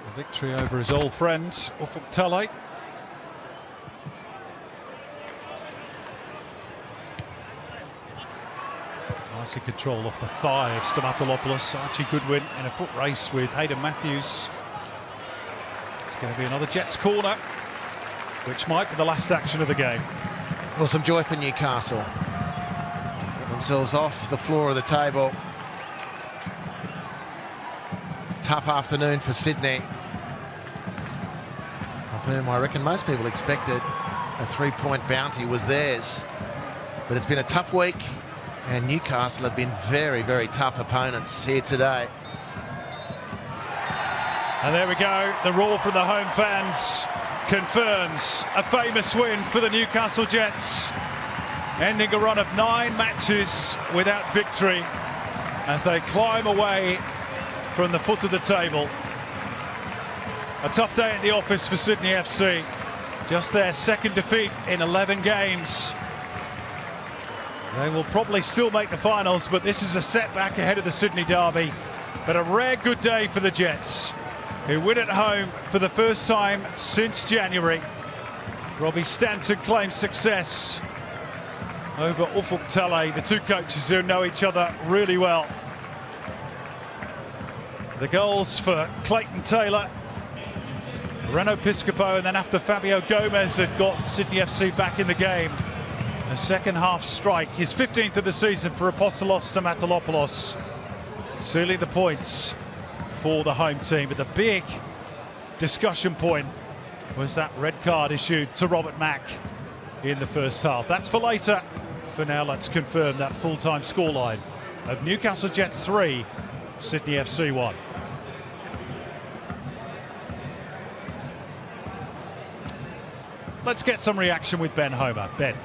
a victory over his old friend, Ufuk Talay. Nicely control off the thigh of Stamatolopoulos. Archie Goodwin in a foot race with Hayden Matthews. It's going to be another Jets corner, which might be the last action of the game. Well, some joy for Newcastle. Get themselves off the floor of the table. Tough afternoon for Sydney. whom I reckon most people expected a 3-point bounty was theirs. But it's been a tough week, and Newcastle have been very, very tough opponents here today. And there we go, the roar from the home fans confirms a famous win for the Newcastle Jets, ending a run of 9 matches without victory as they climb away from the foot of the table. A tough day at the office for Sydney FC, just their second defeat in 11 games. They will probably still make the finals, but this is a setback ahead of the Sydney derby. But a rare good day for the Jets, who win at home for the first time since January. Robbie Stanton claims success over Ufuk Talay, the two coaches who know each other really well. The goals for Clayton Taylor, Renato Piscopo, and then after Fabio Gomez had got Sydney FC back in the game, a second half strike, his 15th of the season for Apostolos Stamatolopoulos, sealing the points for the home team. But the big discussion point was that red card issued to Robert Mack in the first half. That's for later. For now, let's confirm that full-time scoreline of Newcastle Jets 3, Sydney FC 1. Let's get some reaction with Ben Homer. Ben.